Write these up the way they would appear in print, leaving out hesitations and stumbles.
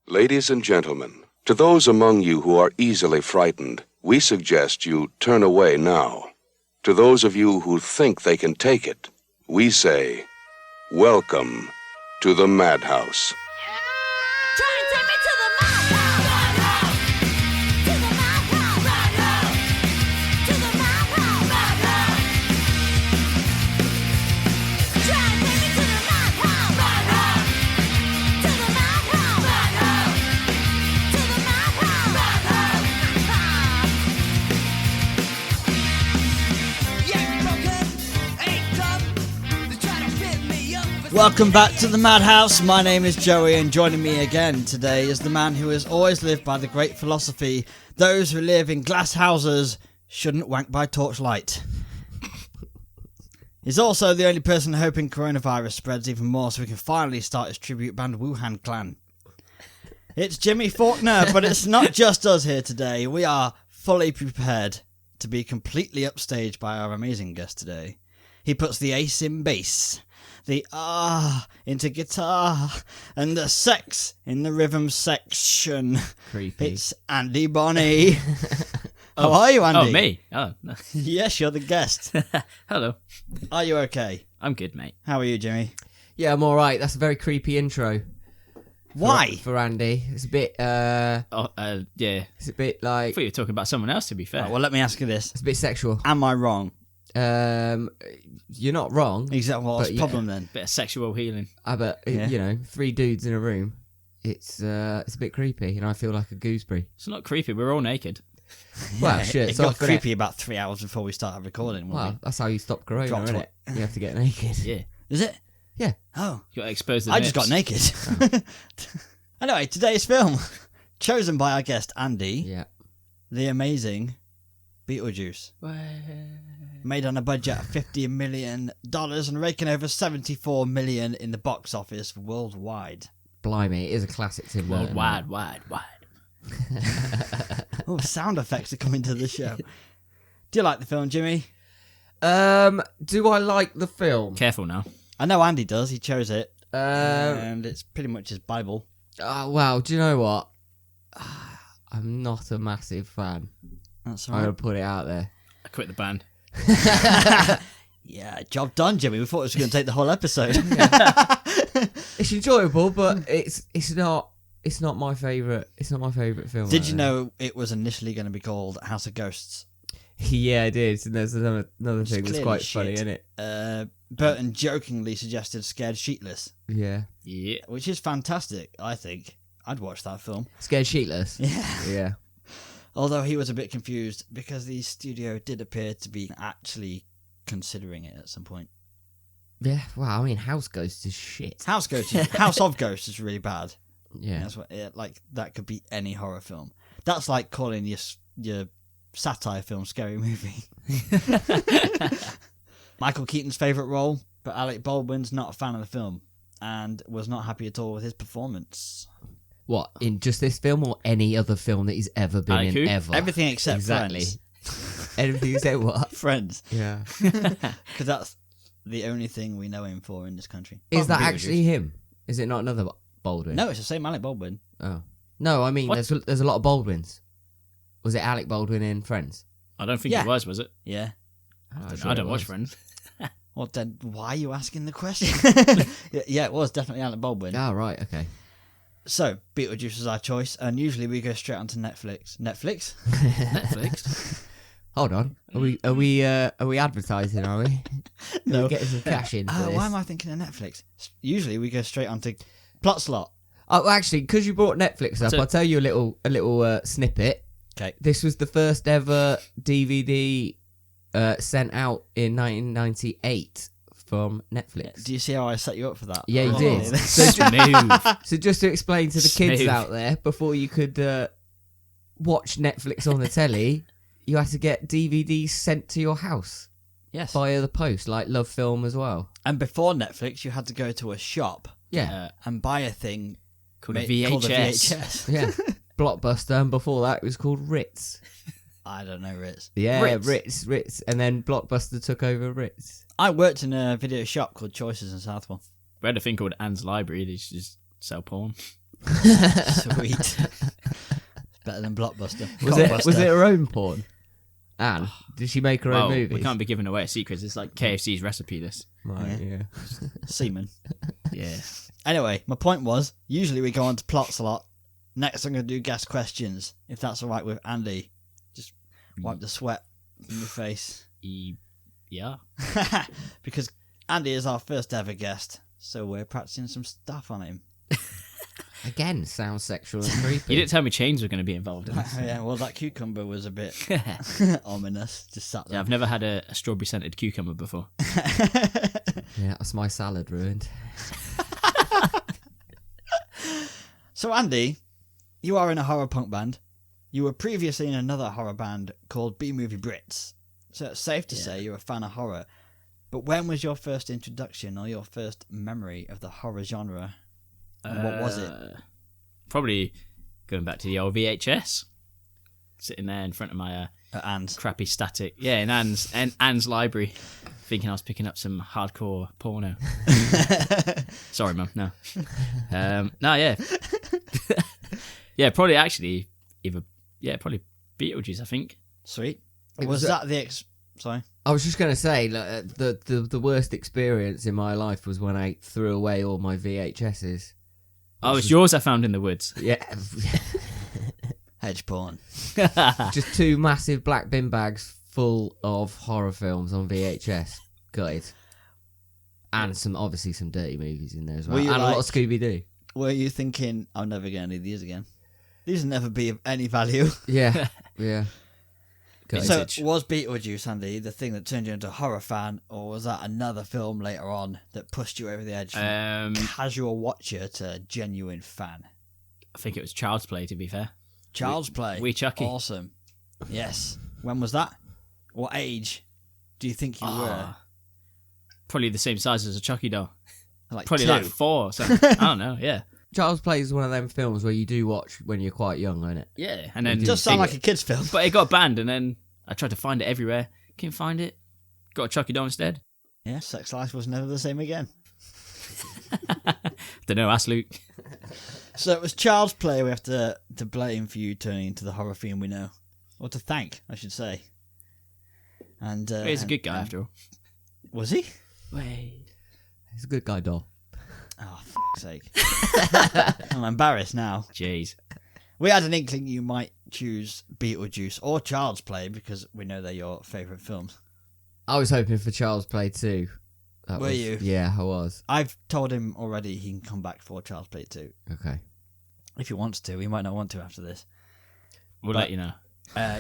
Ladies and gentlemen, to those among you who are easily frightened, we suggest you turn away now. To those of you who think they can take it, we say, welcome to the Madhouse. Welcome back to the Madhouse. My name is Joey, and joining me again today is the man who has always lived by the great philosophy: those who live in glass houses shouldn't wank by torchlight. He's also the only person hoping coronavirus spreads even more so we can finally start his tribute band Wuhan Clan. It's Jimmy Faulkner, but it's not just us here today. We are fully prepared to be completely upstaged by our amazing guest today. He puts the ace in bass, the into guitar, and the sex in the rhythm section. Creepy. It's Andy Bonney. How are you, Andy? Oh, me? Oh, no. Yes, you're the guest. Hello. Are you okay? I'm good, mate. How are you, Jimmy? Yeah, I'm alright. That's a very creepy intro. Why? For Andy. It's a bit, Yeah. it's a bit I like, thought you were talking about someone else, to be fair. Right, well, let me ask you this. it's a bit sexual. Am I wrong? You're not wrong. Exactly. What's the But, problem then? Bit of sexual healing. But, Yeah. you know, 3 dudes in a room, it's a bit creepy, and I feel like a gooseberry. It's not creepy. We're all naked. Well, Yeah, shit, it it's got off, innit? creepy about 3 hours before we started recording. Well, Wasn't that's how you stop corona, Dropped isn't it? You have to get naked. Yeah. it? Is it? Yeah. Oh, You got to expose the I just got nips. naked. Anyway, today's film, chosen by our guest Andy, Yeah. the amazing Beetlejuice. Made on a budget of $50 million and raking over $74 million in the box office worldwide. Blimey, it is a classic Tim Burton. Wide. Oh, sound effects are coming to the show. Do you like the film, Jimmy? Do I like the film? Careful now. I know Andy does. He chose it. Um, And it's pretty much his Bible. Well, do you know what? I'm not a massive fan. That's I'm all going right. to put it out there. I quit the band. Yeah, job done, Jimmy. We thought it was going to take the whole episode. It's enjoyable, but it's not my favourite. It's not my favourite film. Did you know it was initially going to be called House of Ghosts? Yeah, I did. And there's another Which is thing that's clearly quite shit. funny, isn't it? Burton jokingly suggested Scared Sheetless, Yeah. Yeah. which is fantastic, I think. I'd watch that film. Scared Sheetless. Yeah. Yeah. Although he was a bit confused because the studio did appear to be actually considering it at some point. Yeah. Wow. I mean, House Ghost is shit. House of Ghosts is really bad. Yeah. That's what like that could be any horror film. That's like calling your satire film Scary Movie. Michael Keaton's favourite role, but Alec Baldwin's not a fan of the film and was not happy at all with his performance. What, in just this film or any other film that he's ever been Alec in who? ever? Everything except exactly. Friends. Everything except what? Friends. Yeah. Because that's the only thing we know him for in this country. Is Apart that from actually him? Is it not another Baldwin? No, it's the same Alec Baldwin. Oh. No, I mean, What? there's a lot of Baldwins. Was it Alec Baldwin in Friends? I don't think Yeah. it was it? Yeah. I don't watch Friends. Well, then why are you asking the question? Yeah, it was definitely Alec Baldwin. Oh, right, okay. So, Beetlejuice is our choice, and usually we go straight onto Netflix. Netflix? Netflix. Hold on. Are we advertising, are we? No. We're getting some cash in for this. Why am I thinking of Netflix? Usually we go straight onto Plot Slot. Oh, actually, because you brought Netflix up, So- I'll tell you a little snippet. Okay. This was the first ever DVD sent out in 1998 from Netflix. Do you see how I set you up for that? Yeah, you Oh. did. Smooth. So just to explain to the kids Smooth. out there, before you could watch Netflix on the telly, you had to get DVDs sent to your house Yes. via the post, like Love Film as well. And before Netflix, you had to go to a shop Yeah, and buy a thing Called a called a VHS. VHS. yeah. Blockbuster, and before that it was called Ritz. I don't know, Ritz. Yeah, Ritz. Ritz, and then Blockbuster took over Ritz. I worked in a video shop called Choices in Southwell. We had a thing called Anne's Library. They just sell porn. Sweet. It's better than Blockbuster. Was it her own porn? Anne, did she make her own movies? We can't be giving away secrets. It's like KFC's recipe list. Right, yeah. Semen. Yeah. Anyway, my point was, usually we go on to plot slot. Next I'm going to do guest questions, if that's alright with Andy. Just wipe the sweat from your face. Yeah. Because Andy is our first ever guest, so we're practicing some stuff on him. Again, sounds sexual and creepy. You didn't tell me chains were going to be involved in this. Yeah, well, that cucumber was a bit ominous. Just sat there. Yeah, I've never had a strawberry scented cucumber before. Yeah, that's my salad ruined. So, Andy, you are in a horror punk band. You were previously in another horror band called B-Movie Brits. So it's safe to say you're a fan of horror. But when was your first introduction or your first memory of the horror genre? And what was it? Probably going back to the old VHS. Sitting there in front of my Anne's. crappy static. Yeah, in Anne's library. Thinking I was picking up some hardcore porno. Sorry, Mum. No. No, yeah. Yeah, probably actually probably Beetlejuice, I think. Sweet. Was that the Sorry? I was just going to say, the worst experience in my life was when I threw away all my VHSs. Oh, it's yours I found in the woods. Yeah. Hedge porn. Just 2 massive black bin bags full of horror films on VHS. Got it. And obviously some dirty movies in there as well. And a lot of Scooby-Doo. Were you thinking, I'm never going to need these again? These will never be of any value. Yeah, yeah. So, was Beetlejuice, Andy, the thing that turned you into a horror fan, or was that another film later on that pushed you over the edge from casual watcher to genuine fan? I think it was Child's Play, to be fair. Child's Play? Wee Chucky. Awesome. Yes. When was that? What age do you think you were? Probably the same size as a Chucky doll. Like Probably 2. like 4 or something. I don't know, yeah. Child's Play is one of them films where you do watch when you're quite young, isn't it? Yeah, and then It does sound like a kid's film. But it got banned, and then I tried to find it everywhere. Couldn't find it. Got a Chucky doll instead. Yeah, sex life was never the same again. Don't know, ask Luke. So it was Child's Play we have to blame for you turning into the horror fiend we know. Or to thank, I should say. And He's a good guy, after all. Was he? Wait. He's a good guy, doll. Oh, f***'s sake. I'm embarrassed now. Jeez. We had an inkling you might choose Beetlejuice or Child's Play because we know they're your favourite films. I was hoping for Child's Play too. Were you? Yeah, I was. I've told him already he can come back for Child's Play too. Okay. If he wants to. He might not want to after this. We'll let you know.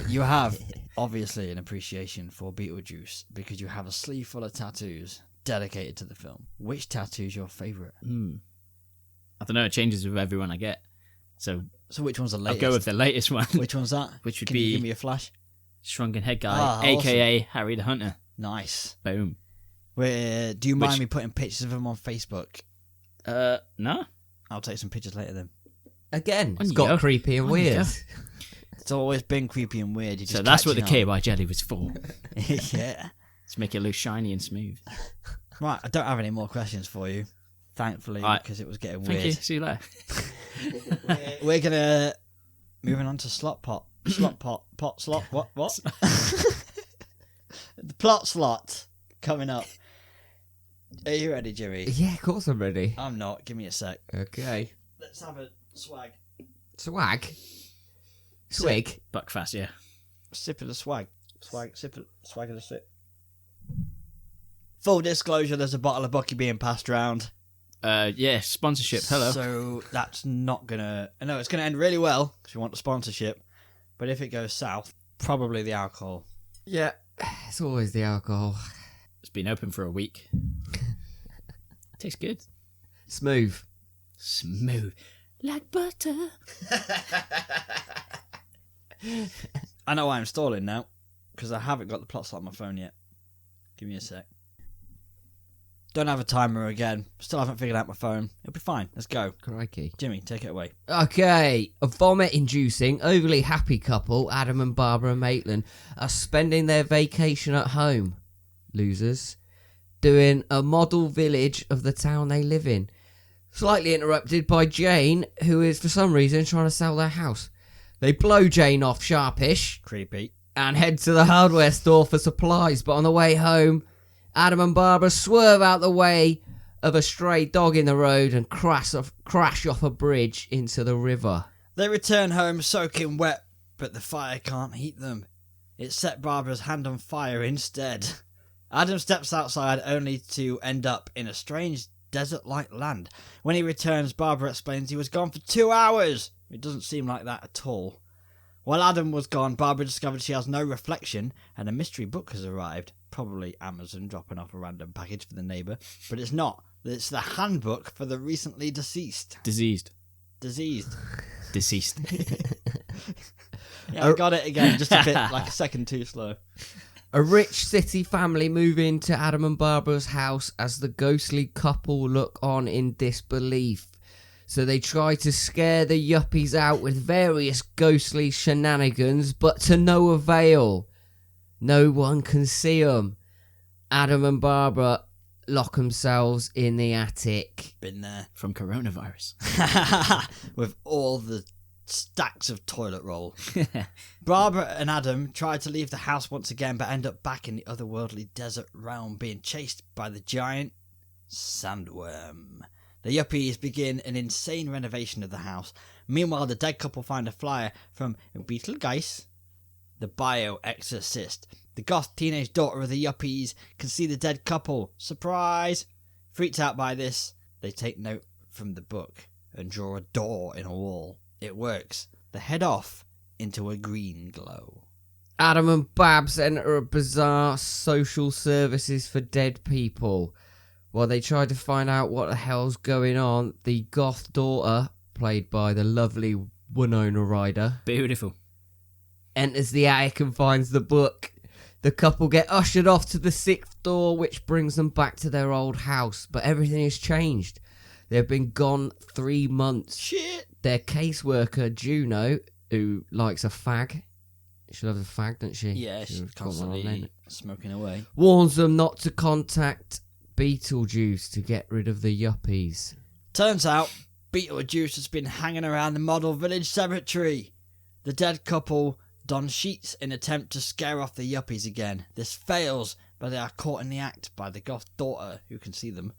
You have, obviously, an appreciation for Beetlejuice because you have a sleeve full of tattoos dedicated to the film. Which tattoo is your favourite? I don't know, it changes with everyone I get. So which one's the latest? I'll go with the latest one. Which one's that? Which would Can be you give me a flash? Shrunken Head Guy, a.k.a. Harry the Hunter. Nice. Boom. Do you mind me putting pictures of him on Facebook? No. I'll take some pictures later then. Again, On it's you got go. creepy and On you weird. go. It's always been creepy and weird. So that's what the KY jelly was for. Yeah. To make it look shiny and smooth. Right, I don't have any more questions for you, thankfully, Right. because it was getting Thank you. weird. See you later. We're gonna moving on to slot pot, slot. What? The plot slot coming up. Are you ready, Jimmy? Yeah, of course I'm ready. I'm not. Give me a sec. Okay. Let's have a swag. Swag? Swig? Buckfast, yeah. Sip of the swag. Swag of the sip. Full disclosure, there's a bottle of Bucky being passed around. Yeah, sponsorship. Hello. So that's not gonna... I know it's gonna end really well, because we want the sponsorship. But if it goes south, probably the alcohol. Yeah. It's always the alcohol. It's been open for a week. Tastes good. Smooth. Smooth. Like butter. I know why I'm stalling now, because I haven't got the plot slot on my phone yet. Give me a sec. Don't have a timer again. Still haven't figured out my phone. It'll be fine. Let's go. Crikey. Jimmy, take it away. Okay, a vomit-inducing, overly happy couple, Adam and Barbara Maitland, are spending their vacation at home. Losers. Doing a model village of the town they live in. Slightly interrupted by Jane, who is for some reason trying to sell their house. They blow Jane off sharpish Creepy. and head to the hardware store for supplies, but on the way home, Adam and Barbara swerve out the way of a stray dog in the road and crash off a bridge into the river. They return home soaking wet, but the fire can't heat them. It set Barbara's hand on fire instead. Adam steps outside only to end up in a strange desert-like land. When he returns, Barbara explains he was gone for 2 hours. It doesn't seem like that at all. While Adam was gone, Barbara discovered she has no reflection and a mystery book has arrived. Probably Amazon dropping off a random package for the neighbour. But it's not. It's the handbook for the recently deceased. Diseased. Diseased. Deceased. Yeah, I got it again, just a bit like a second too slow. A rich city family move into Adam and Barbara's house as the ghostly couple look on in disbelief. So they try to scare the yuppies out with various ghostly shenanigans, but to no avail. No one can see them. Adam and Barbara lock themselves in the attic. Been there. From coronavirus. With all the stacks of toilet roll. Barbara and Adam try to leave the house once again, but end up back in the otherworldly desert realm, being chased by the giant sandworm. The yuppies begin an insane renovation of the house. Meanwhile, the dead couple find a flyer from Beetlejuice, the bio-exorcist. The goth teenage daughter of the yuppies can see the dead couple. Surprise! Freaked out by this, they take note from the book and draw a door in a wall. It works. They head off into a green glow. Adam and Babs enter a bizarre social services for dead people. While they try to find out what the hell's going on, the goth daughter, played by the lovely Winona Ryder, Beautiful. enters the attic and finds the book. The couple get ushered off to the 6th door, which brings them back to their old house. But everything has changed. They've been gone 3 months. Shit! Their caseworker, Juno, who likes a fag. She loves a fag, doesn't she? Yeah, she's got one on constantly then. smoking away. Warns them not to contact Beetlejuice to get rid of the yuppies. Turns out, Beetlejuice has been hanging around the model village cemetery. The dead couple don sheets in attempt to scare off the yuppies again. This fails, but they are caught in the act by the goth daughter, who can see them.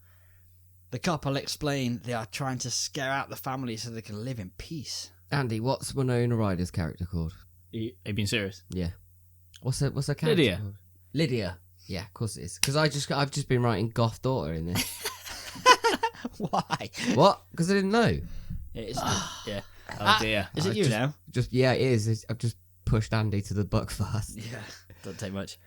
The couple explain they are trying to scare out the family so they can live in peace. Andy, what's Winona Ryder's character called? Are you being serious? Yeah. What's her character Lydia. called? Lydia. Yeah, of course it is. Because I've just been writing goth daughter in this. Why? What? Because I didn't know. It is. Yeah. Oh dear. Is it you now? Yeah, it is. I've just pushed Andy to the buck fast. Yeah. Don't take much.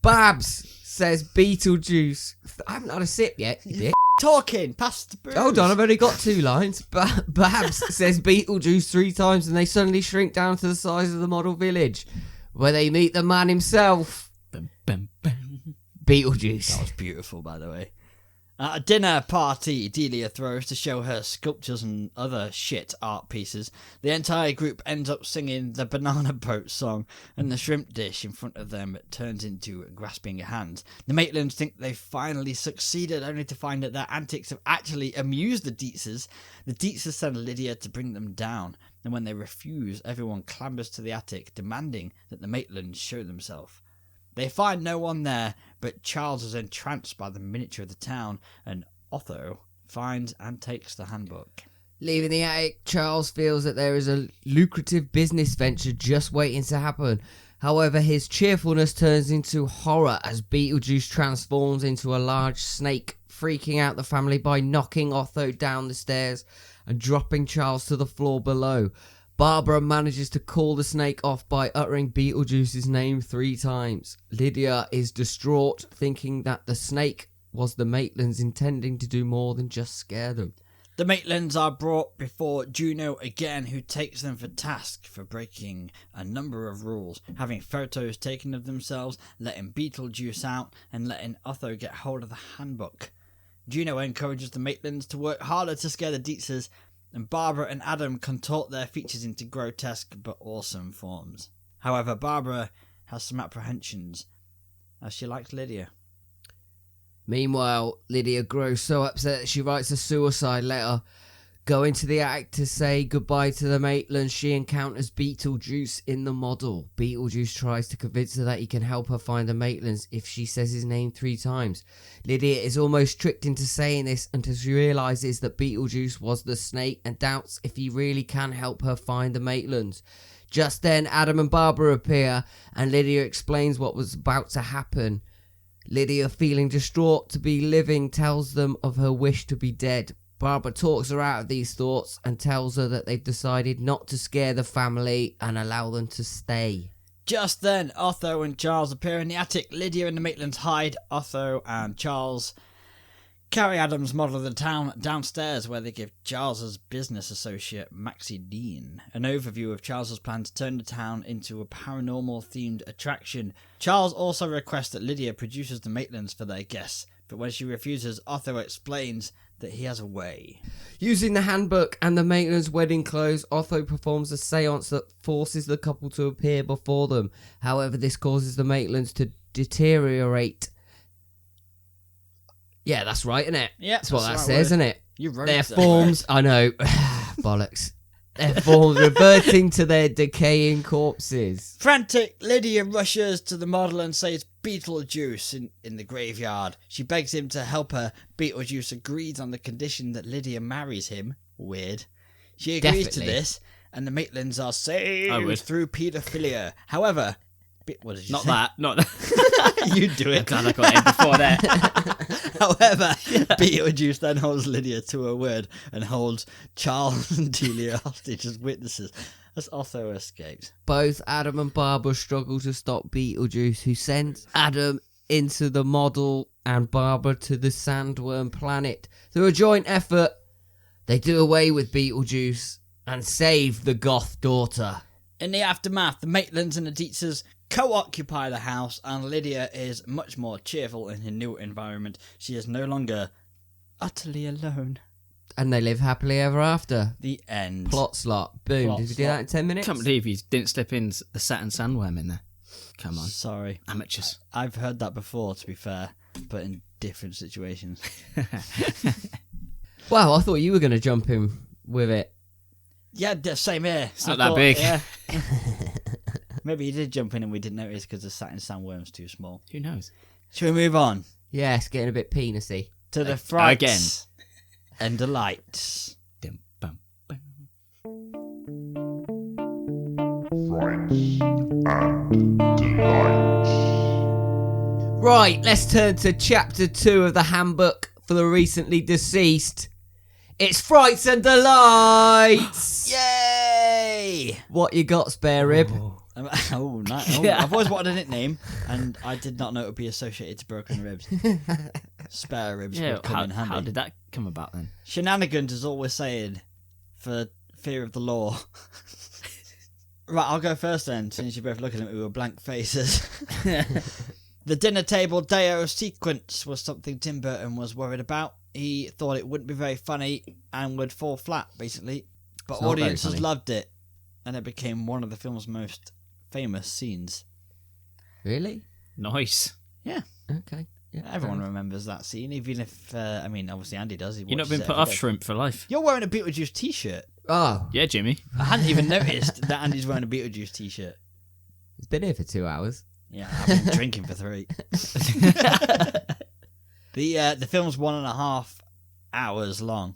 Babs says Beetlejuice. I haven't had a sip yet. You dick. Talking. Pass the booze. Hold on, I've only got 2 lines. Babs says Beetlejuice 3 times and they suddenly shrink down to the size of the model village, where they meet the man himself, Bum, bum, bum. Beetlejuice. That was beautiful, by the way. At a dinner party Delia throws to show her sculptures and other shit art pieces, the entire group ends up singing the Banana Boat song, and the shrimp dish in front of them turns into grasping hands. The Maitlands think they've finally succeeded, only to find that their antics have actually amused the Dietzes. The Dietzes send Lydia to bring them down, and when they refuse, everyone clambers to the attic, demanding that the Maitlands show themselves. They find no one there, but Charles is entranced by the miniature of the town, and Otho finds and takes the handbook. Leaving the attic, Charles feels that there is a lucrative business venture just waiting to happen. However, his cheerfulness turns into horror as Beetlejuice transforms into a large snake, freaking out the family by knocking Otho down the stairs and dropping Charles to the floor below. Barbara manages to call the snake off by uttering Beetlejuice's name 3 times. Lydia is distraught, thinking that the snake was the Maitlands intending to do more than just scare them. The Maitlands are brought before Juno again, who takes them for task for breaking a number of rules, having photos taken of themselves, letting Beetlejuice out, and letting Otho get hold of the handbook. Juno encourages the Maitlands to work harder to scare the Dietzes, and Barbara and Adam contort their features into grotesque but awesome forms. However, Barbara has some apprehensions, as she likes Lydia. Meanwhile, Lydia grows so upset that she writes a suicide letter. Going to the attic to say goodbye to the Maitlands, she encounters Beetlejuice in the model. Beetlejuice tries to convince her that he can help her find the Maitlands if she says his name 3 times. Lydia is almost tricked into saying this until she realises that Beetlejuice was the snake and doubts if he really can help her find the Maitlands. Just then, Adam and Barbara appear and Lydia explains what was about to happen. Lydia, feeling distraught to be living, tells them of her wish to be dead. Barbara talks her out of these thoughts and tells her that they've decided not to scare the family and allow them to stay. Just then, Otho and Charles appear in the attic. Lydia and the Maitlands hide. Otho and Charles carry Adam's model of the town downstairs, where they give Charles's business associate, Maxie Dean, an overview of Charles's plan to turn the town into a paranormal-themed attraction. Charles also requests that Lydia produces the Maitlands for their guests, but when she refuses, Otho explains that he has a way. Using the handbook and the Maitlands' wedding clothes, Otho performs a seance that forces the couple to appear before them. However, this causes the Maitlands to deteriorate. Yeah, that's right, isn't it? Yeah, that's what that right says, word. isn't it? You wrote Their that forms, I know, bollocks. Their forms reverting to their decaying corpses. Frantic, Lydia rushes to the model and says Beetlejuice in the graveyard. She begs him to help her. Beetlejuice agrees on the condition that Lydia marries him. Weird. She agrees to Definitely. this, and the Maitlands are saved through paedophilia. However, what did you say? Not that. You do it. Glad I got it before that. However, Beetlejuice then holds Lydia to her word and holds Charles and Delia hostage as witnesses as Otho escapes. Both Adam and Barbara struggle to stop Beetlejuice, who sends Adam into the model and Barbara to the sandworm planet. Through a joint effort, they do away with Beetlejuice and save the goth daughter. In the aftermath, the Maitlands and the Dietzers co-occupy the house, and Lydia is much more cheerful in her new environment. She is no longer utterly alone. And they live happily ever after. The end. Plot slot. Boom. Plot Did we do slot. that in 10 minutes? Can't believe you didn't slip in the Saturn sandworm in there. Come on. Sorry. Amateurs. I've heard that before, to be fair, but in different situations. Wow, I thought you were going to jump in with it. Yeah, same here. It's not that big. Yeah. Maybe you did jump in and we didn't notice because the Saturn sandworm's too small. Who knows? Shall we move on Yeah, it's getting a bit penisy. to the frights Again. and delights? Dum, bum, bum. Right, let's turn to chapter 2 of the handbook for the recently deceased. It's Frights and Delights! Yay! What you got, spare rib? Nice. I've always wanted a nickname, and I did not know it would be associated to broken ribs. Spare ribs Yeah, would come in handy. how did that come about then? Shenanigans is always saying, for fear of the law. Right, I'll go first then, since you're both looking at me with blank faces. The dinner table Deo sequence was something Tim Burton was worried about. He thought it wouldn't be very funny and would fall flat, basically. But It's not very audiences funny. loved it, and it became one of the film's most famous scenes. Really? Nice. Yeah, Okay. Yeah, everyone remembers that scene, even if, obviously Andy does. He You've not watches been it put every off day. shrimp for life. You're wearing a Beetlejuice t-shirt. Oh, Yeah, Jimmy. I hadn't even noticed that Andy's wearing a Beetlejuice t-shirt. it's been here for 2 hours. Yeah, I've been drinking for 3. The film's 1.5 hours long,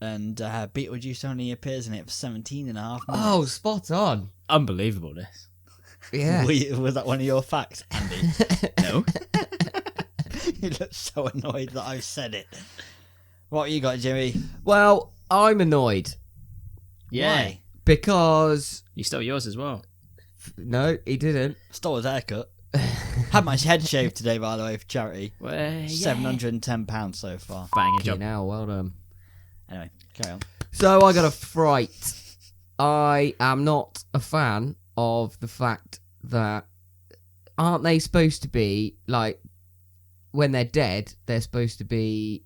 and Beetlejuice only appears in it for 17.5 minutes. Oh, spot on. Unbelievable, this. Yeah. Was that one of your facts, Andy? No. You look so annoyed that I've said it. What you got, Jimmy? Well, I'm annoyed Yeah. Why? because... You stole yours as well. No, he didn't. Stole his haircut. Had my head shaved today, by the way, for charity. Well, yeah. £710 so far. Banging Okay, job. now, well done. Anyway, carry on. So I got a fright. I am not a fan of the fact that aren't they supposed to be like when they're dead? They're supposed to be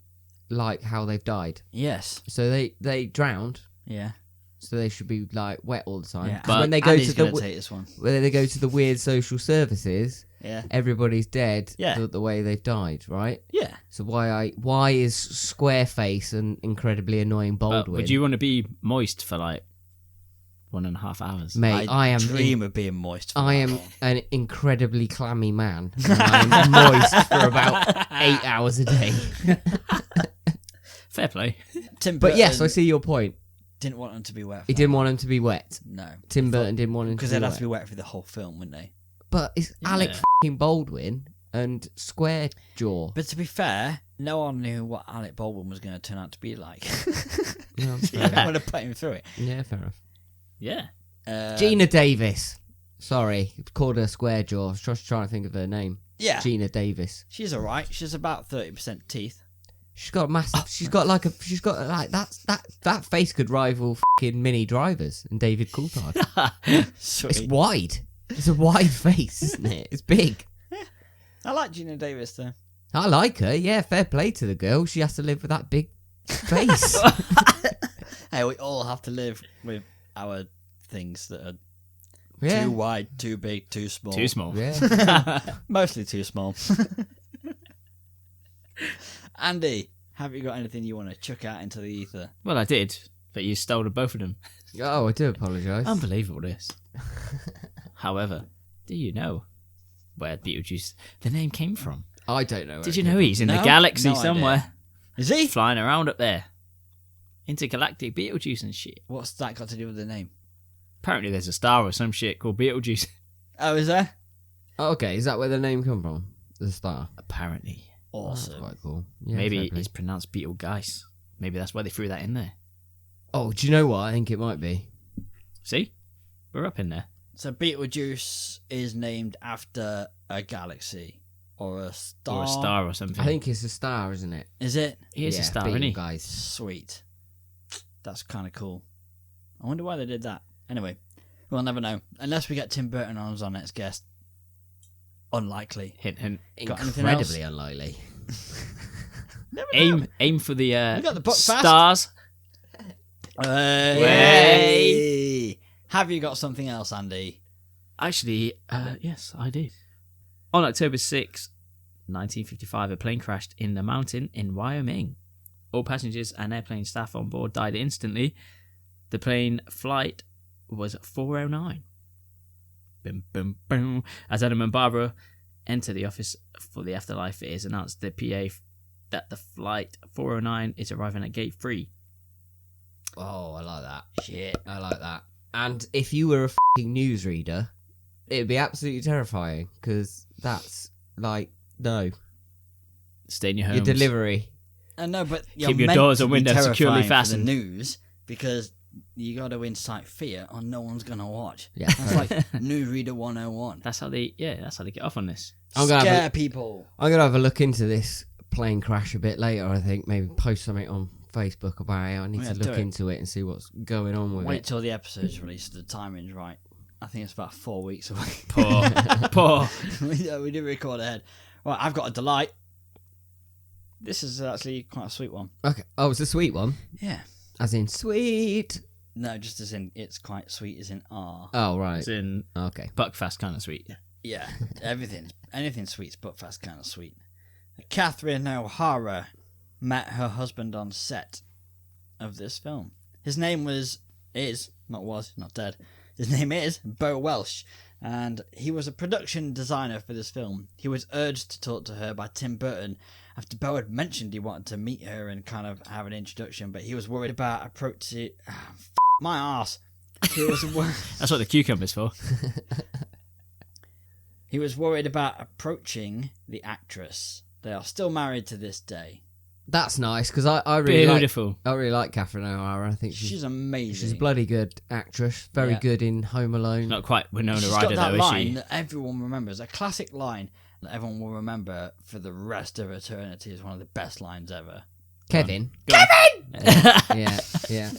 like how they've died. Yes. So they drowned. Yeah. So they should be like wet all the time. Yeah. So when they go Andy's to the gonna take this one. when they go to the weird social services, Yeah. everybody's dead Yeah. the way they've died, right? Yeah. So why is Squareface an incredibly annoying But Baldwin? would you want to be moist for like 1.5 hours? Mate, I am dream of being moist. For I that am long. an incredibly clammy man. And I am moist for about 8 hours a day. Fair play. Tim But Burton yes, I see your point. didn't want them to be wet. He didn't want him to be wet. No. Tim Burton didn't want him to Because be they'd wet. have to be wet for the whole film, wouldn't they? But it's Alec f***ing Baldwin and Square Jaw. But to be fair, no one knew what Alec Baldwin was going to turn out to be like. No, You fair don't enough. want to put him through it. Yeah, fair enough. Yeah. Gina Davis. Sorry, called her Square Jaw. I was just trying to think of her name. Yeah. Gina Davis. She's alright. She's about 30% teeth. She's got massive. She's got like that face could rival fucking Mini Drivers and David Coulthard. Sweet. It's wide. It's a wide face, isn't it? It's big. I like Gina Davis though. I like her. Yeah, fair play to the girl. She has to live with that big face. Hey, we all have to live with our things that are Yeah. too wide, too big, too small. Too small. Yeah. Mostly too small. Andy, have you got anything you want to chuck out into the ether? Well, I did, but you stole both of them. Oh, I do apologise. Unbelievable, this. However, do you know where Beetlejuice, the name came from? I don't know. Did you know he's in No, the galaxy no idea. somewhere? Is he? Flying around up there. Intergalactic Beetlejuice and shit. What's that got to do with the name? Apparently there's a star or some shit called Beetlejuice. Oh, is there? Oh, okay, is that where the name come from? The star. Apparently. That's Awesome. quite cool. Yeah, Maybe fair play. it's pronounced Beetlejuice. Maybe that's why they threw that in there. Oh, do you know what? I think it might be. See? We're up in there. So Beetlejuice is named after a galaxy or a star. Or a star or something. I think it's a star, isn't it? Is it? he is yeah, a star, Beetle isn't he? guys. Sweet. That's kind of cool. I wonder why they did that. Anyway, we'll never know. Unless we get Tim Burton on as our next guest. Unlikely. Hint, hint. Got anything else? Incredibly unlikely. Never know. Aim for the We got the book fast. stars. Hey. Have you got something else, Andy? Actually, yes, I do. On October 6, 1955, a plane crashed in the mountain in Wyoming. All passengers and airplane staff on board died instantly. The plane flight was 409. Boom, boom, boom. As Adam and Barbara enter the office for the afterlife, it is announced to the PA that the flight 409 is arriving at gate 3. Oh, I like that. Shit. I like that. And if you were a f***ing newsreader, it'd be absolutely terrifying because that's like no. Stay in your homes. Your delivery. No, but Keep your doors and windows securely fastened. For the news because you got to incite fear or no one's gonna watch. Yeah. That's like Newsreader 101. That's how they get off on this. I'm gonna Scare have people. I'm gonna have a look into this plane crash a bit later. I think maybe post something on Facebook about it. I need Yeah, to do look it. into it and see what's going on with Wait it. till the episode's released. The timing's right. I think it's about 4 weeks away. Poor. we did record ahead. Right, I've got a delight. This is actually quite a sweet one. Okay. Oh, it's a sweet one. Yeah. As in sweet. No, just as in it's quite sweet as in R. Oh, right. It's in Okay. Buckfast kind of sweet. Yeah, anything sweet's but fast kind of sweet. Catherine O'Hara met her husband on set of this film. His name not dead. His name is Bo Welsh, and he was a production designer for this film. He was urged to talk to her by Tim Burton after Bo had mentioned he wanted to meet her and kind of have an introduction, but he was worried about approaching. My arse. He was. That's what the cucumber's for. He was worried about approaching the actress. They are still married to this day. That's nice because I really like Beautiful. Catherine O'Hara. I think She's amazing. she's a bloody good actress. Very Yeah. good in Home Alone. Not quite Winona She's Ryder got that though, line is she? that everyone remembers. A classic line that everyone will remember for the rest of eternity. Is one of the best lines ever. Kevin. Go on. Yeah.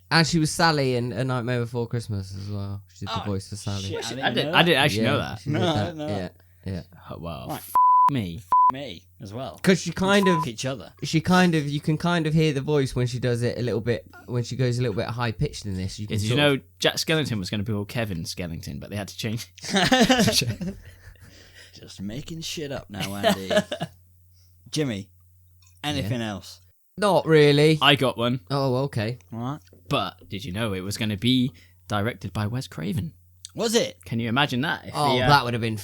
And she was Sally in A Nightmare Before Christmas as well. She did the Oh, voice for Sally. shit. I didn't actually know that. she did No, I that. didn't know that. Yeah. Oh, well, Right. me. Me as well. Because she kind of, Each other. you can kind of hear the voice when she does it a little bit, when she goes a little bit high pitched in this. You can Did you sort know of- Jack Skellington was going to be called Kevin Skellington, but they had to change? Just making shit up now, Andy. Jimmy, anything else? Not really. I got one. Oh, okay. All right. But did you know it was going to be directed by Wes Craven? Was it? Can you imagine that? Oh, that would have been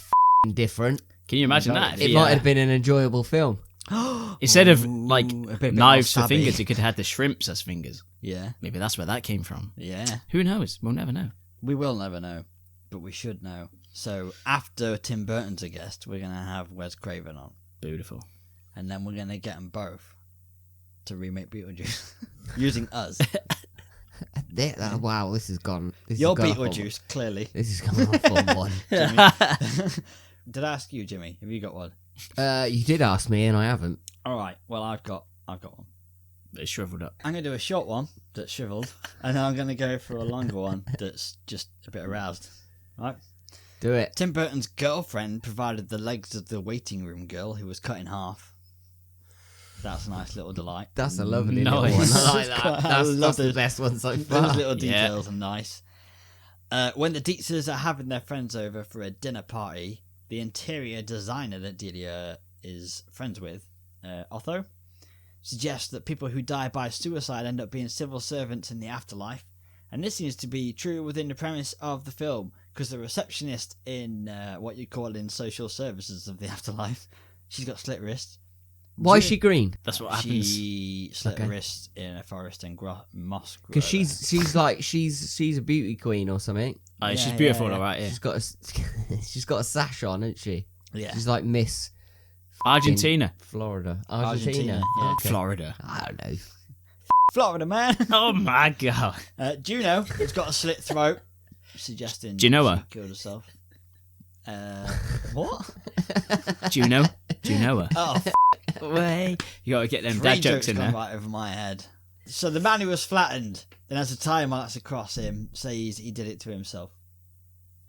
different. Can you imagine that? It might have been an enjoyable film. Instead of Ooh, like a bit knives more for stabby. fingers, it could have had the shrimps as fingers. Yeah. Maybe that's where that came from. Yeah. Who knows? We'll never know. We will never know, but we should know. So after Tim Burton's a guest, we're going to have Wes Craven on. Beautiful. And then we're going to get them both to remake Beetlejuice using us. Wow, this has gone. Your Beetlejuice, clearly. This has gone on a fun one. Did I ask you, Jimmy? Have you got one? You did ask me, and I haven't. All right. Well, I've got one. It's shriveled up. I'm going to do a short one that's shriveled, and then I'm going to go for a longer one that's just a bit aroused. All right. Do it. Tim Burton's girlfriend provided the legs of the waiting room girl who was cut in half. That's a nice little delight. That's a lovely Nice. little one. I like It's that. quite- I love That's the those- best one so Those far. little details are nice. When the Dietzers are having their friends over for a dinner party, the interior designer that Delia is friends with, Otho, suggests that people who die by suicide end up being civil servants in the afterlife. And this seems to be true within the premise of the film, because the receptionist in what you call in social services of the afterlife, she's got slit wrists. Why is she green? That's what happens. She slit Okay. her wrist in a forest in moss. Because she's like she's a beauty queen or something. Oh, Yeah, she's beautiful, yeah. all right. Yeah. She's got a sash on, isn't she? yeah. She's like Miss Argentina. Florida. Argentina, yeah. Okay. Florida. I don't know. Florida man. Oh my god. Juno has got a slit throat, suggesting Do you know her? she killed herself. What? Do you know? Do you know her? Oh, Way. You gotta get them three dad jokes in gone there. right over my head. So the man who was flattened then has a tire marks across him says he did it to himself,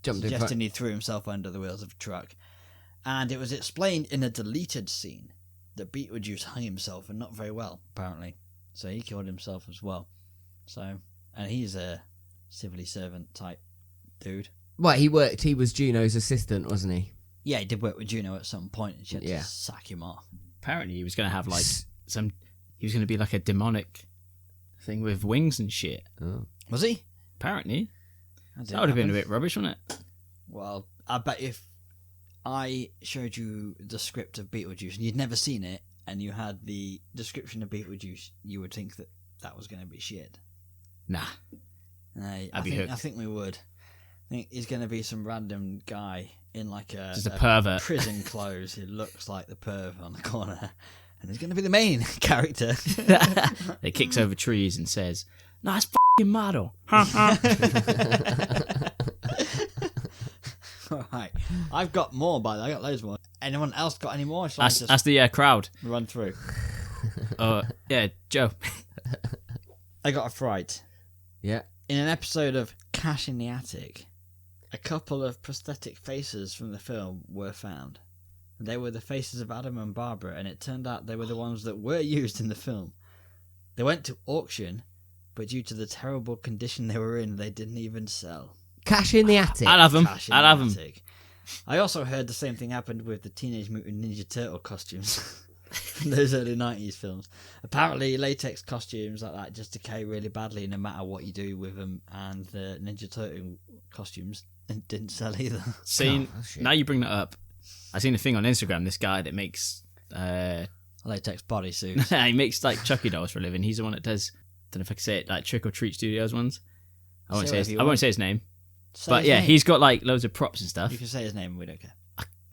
Jumped in front. suggesting he threw himself under the wheels of a truck. And it was explained in a deleted scene that Beetlejuice hung himself, and not very well, apparently. So he killed himself as well. So, and he's a civilly servant type dude. Well, he was Juno's assistant, wasn't he? Yeah, he did work with Juno at some point, and she had Yeah. to sack him off. Apparently, he was gonna have like some. He was gonna be like a demonic thing with wings and shit. Oh. Was he? Apparently, That that would have been a bit rubbish, wouldn't it? Well, I bet if I showed you the script of Beetlejuice and you'd never seen it, and you had the description of Beetlejuice, you would think that that was going to be shit. Nah. I I'd be think, hooked. I think we would. I think he's going to be some random guy in like Just a pervert. prison clothes who looks like the perv on the corner, and he's going to be the main character. That kicks over trees and says, "Nice f***ing model." All right, I've got more, by the way. I got loads more. Anyone else got any more? Shall I just That's the crowd. run through? Yeah, Joe. I got a fright. Yeah. In an episode of Cash in the Attic, a couple of prosthetic faces from the film were found. They were the faces of Adam and Barbara, and it turned out they were the ones that were used in the film. They went to auction, but due to the terrible condition they were in, they didn't even sell. Cash in the attic. I'll have them. Cash in I'll the have them. Attic. I also heard the same thing happened with the Teenage Mutant Ninja Turtle costumes from those early 90s films. Apparently, latex costumes like that just decay really badly no matter what you do with them, and the Ninja Turtle costumes didn't sell either. Seen, Oh, shit. now you bring that up. I seen a thing on Instagram. This guy that makes Latex bodysuits. he makes like Chucky dolls for a living. He's the one that does. Don't know if I can say it, like Trick or Treat Studios ones. I won't Say say whatever his, you I won't want. say his name, Say but his yeah, name. he's got like loads of props and stuff. You can say his name and we don't care.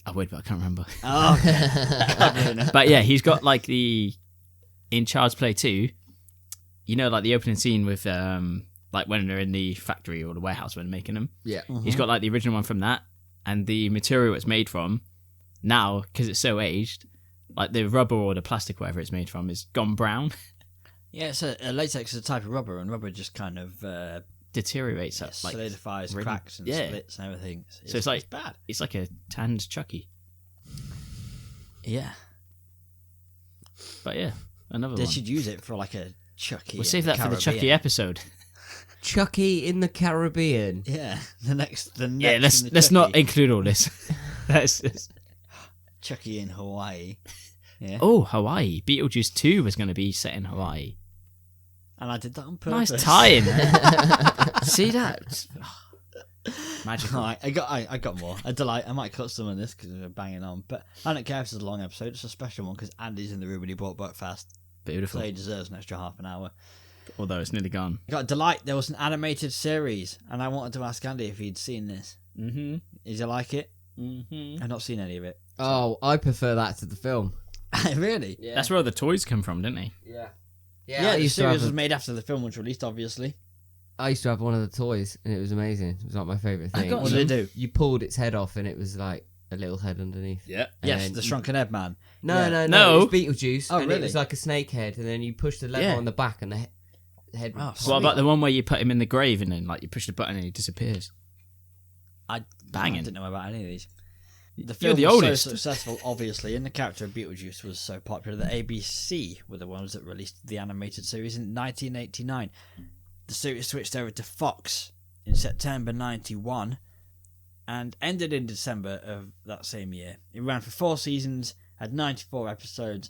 I would, but I can't remember. Oh, okay. But yeah, he's got like the in Child's Play 2. You know, like the opening scene with like when they're in the factory or the warehouse when they're making them. Yeah. He's got like the original one from that, and the material it's made from now, because it's so aged, like the rubber or the plastic, whatever it's made from, is gone brown. Yeah, it's a latex is a type of rubber, and rubber just kind of Deteriorates up, like solidifies, really- cracks, and yeah. splits and everything. So it's like- it's bad. it's like a tanned Chucky. Yeah, But yeah, another they one. should use it for like a Chucky. We'll in save that for the Chucky Caribbean. episode. Chucky in the Caribbean. Yeah, the next. Yeah, in let's the not Chucky. include all this. Let's just- Chucky in Hawaii. Yeah. Oh, Hawaii. Beetlejuice 2 was going to be set in Hawaii. And I did that on purpose. Nice tie-in. See that? Magical. Right, I got more. A delight. I might cut some of this because we're banging on, but I don't care if it's a long episode. It's a special one because Andy's in the room and he brought back fast, Beautiful. so he deserves an extra half an hour. Although it's nearly gone. I got a delight. There was an animated series, and I wanted to ask Andy if he'd seen this. Mm-hmm. Did you like it? Mm-hmm. I've not seen any of it. Oh, I prefer that to the film. Really? Yeah. That's where all the toys come from, didn't they? Yeah. Yeah, I the used to series have was made after the film was released, obviously. I used to have one of the toys, and it was amazing. It was like my favourite thing. got What did they do? You pulled its head off, and it was like a little head underneath. Yeah. Yes, And the you- Shrunken Head Man. No, Yeah. no, no, No. It was Beetlejuice. Oh, and really? It was like a snake head, and then you push the lever Yeah. on the back, and the head. Oh, would sweet. What about the one where you put him in the grave and then like you push the button and he disappears? I Banging. didn't know about any of these. The You're film the was oldest. so successful, obviously, and the character of Beetlejuice was so popular that ABC were the ones that released the animated series in 1989. The series switched over to Fox in September 91 and ended in December of that same year. It ran for 4 seasons, had 94 episodes.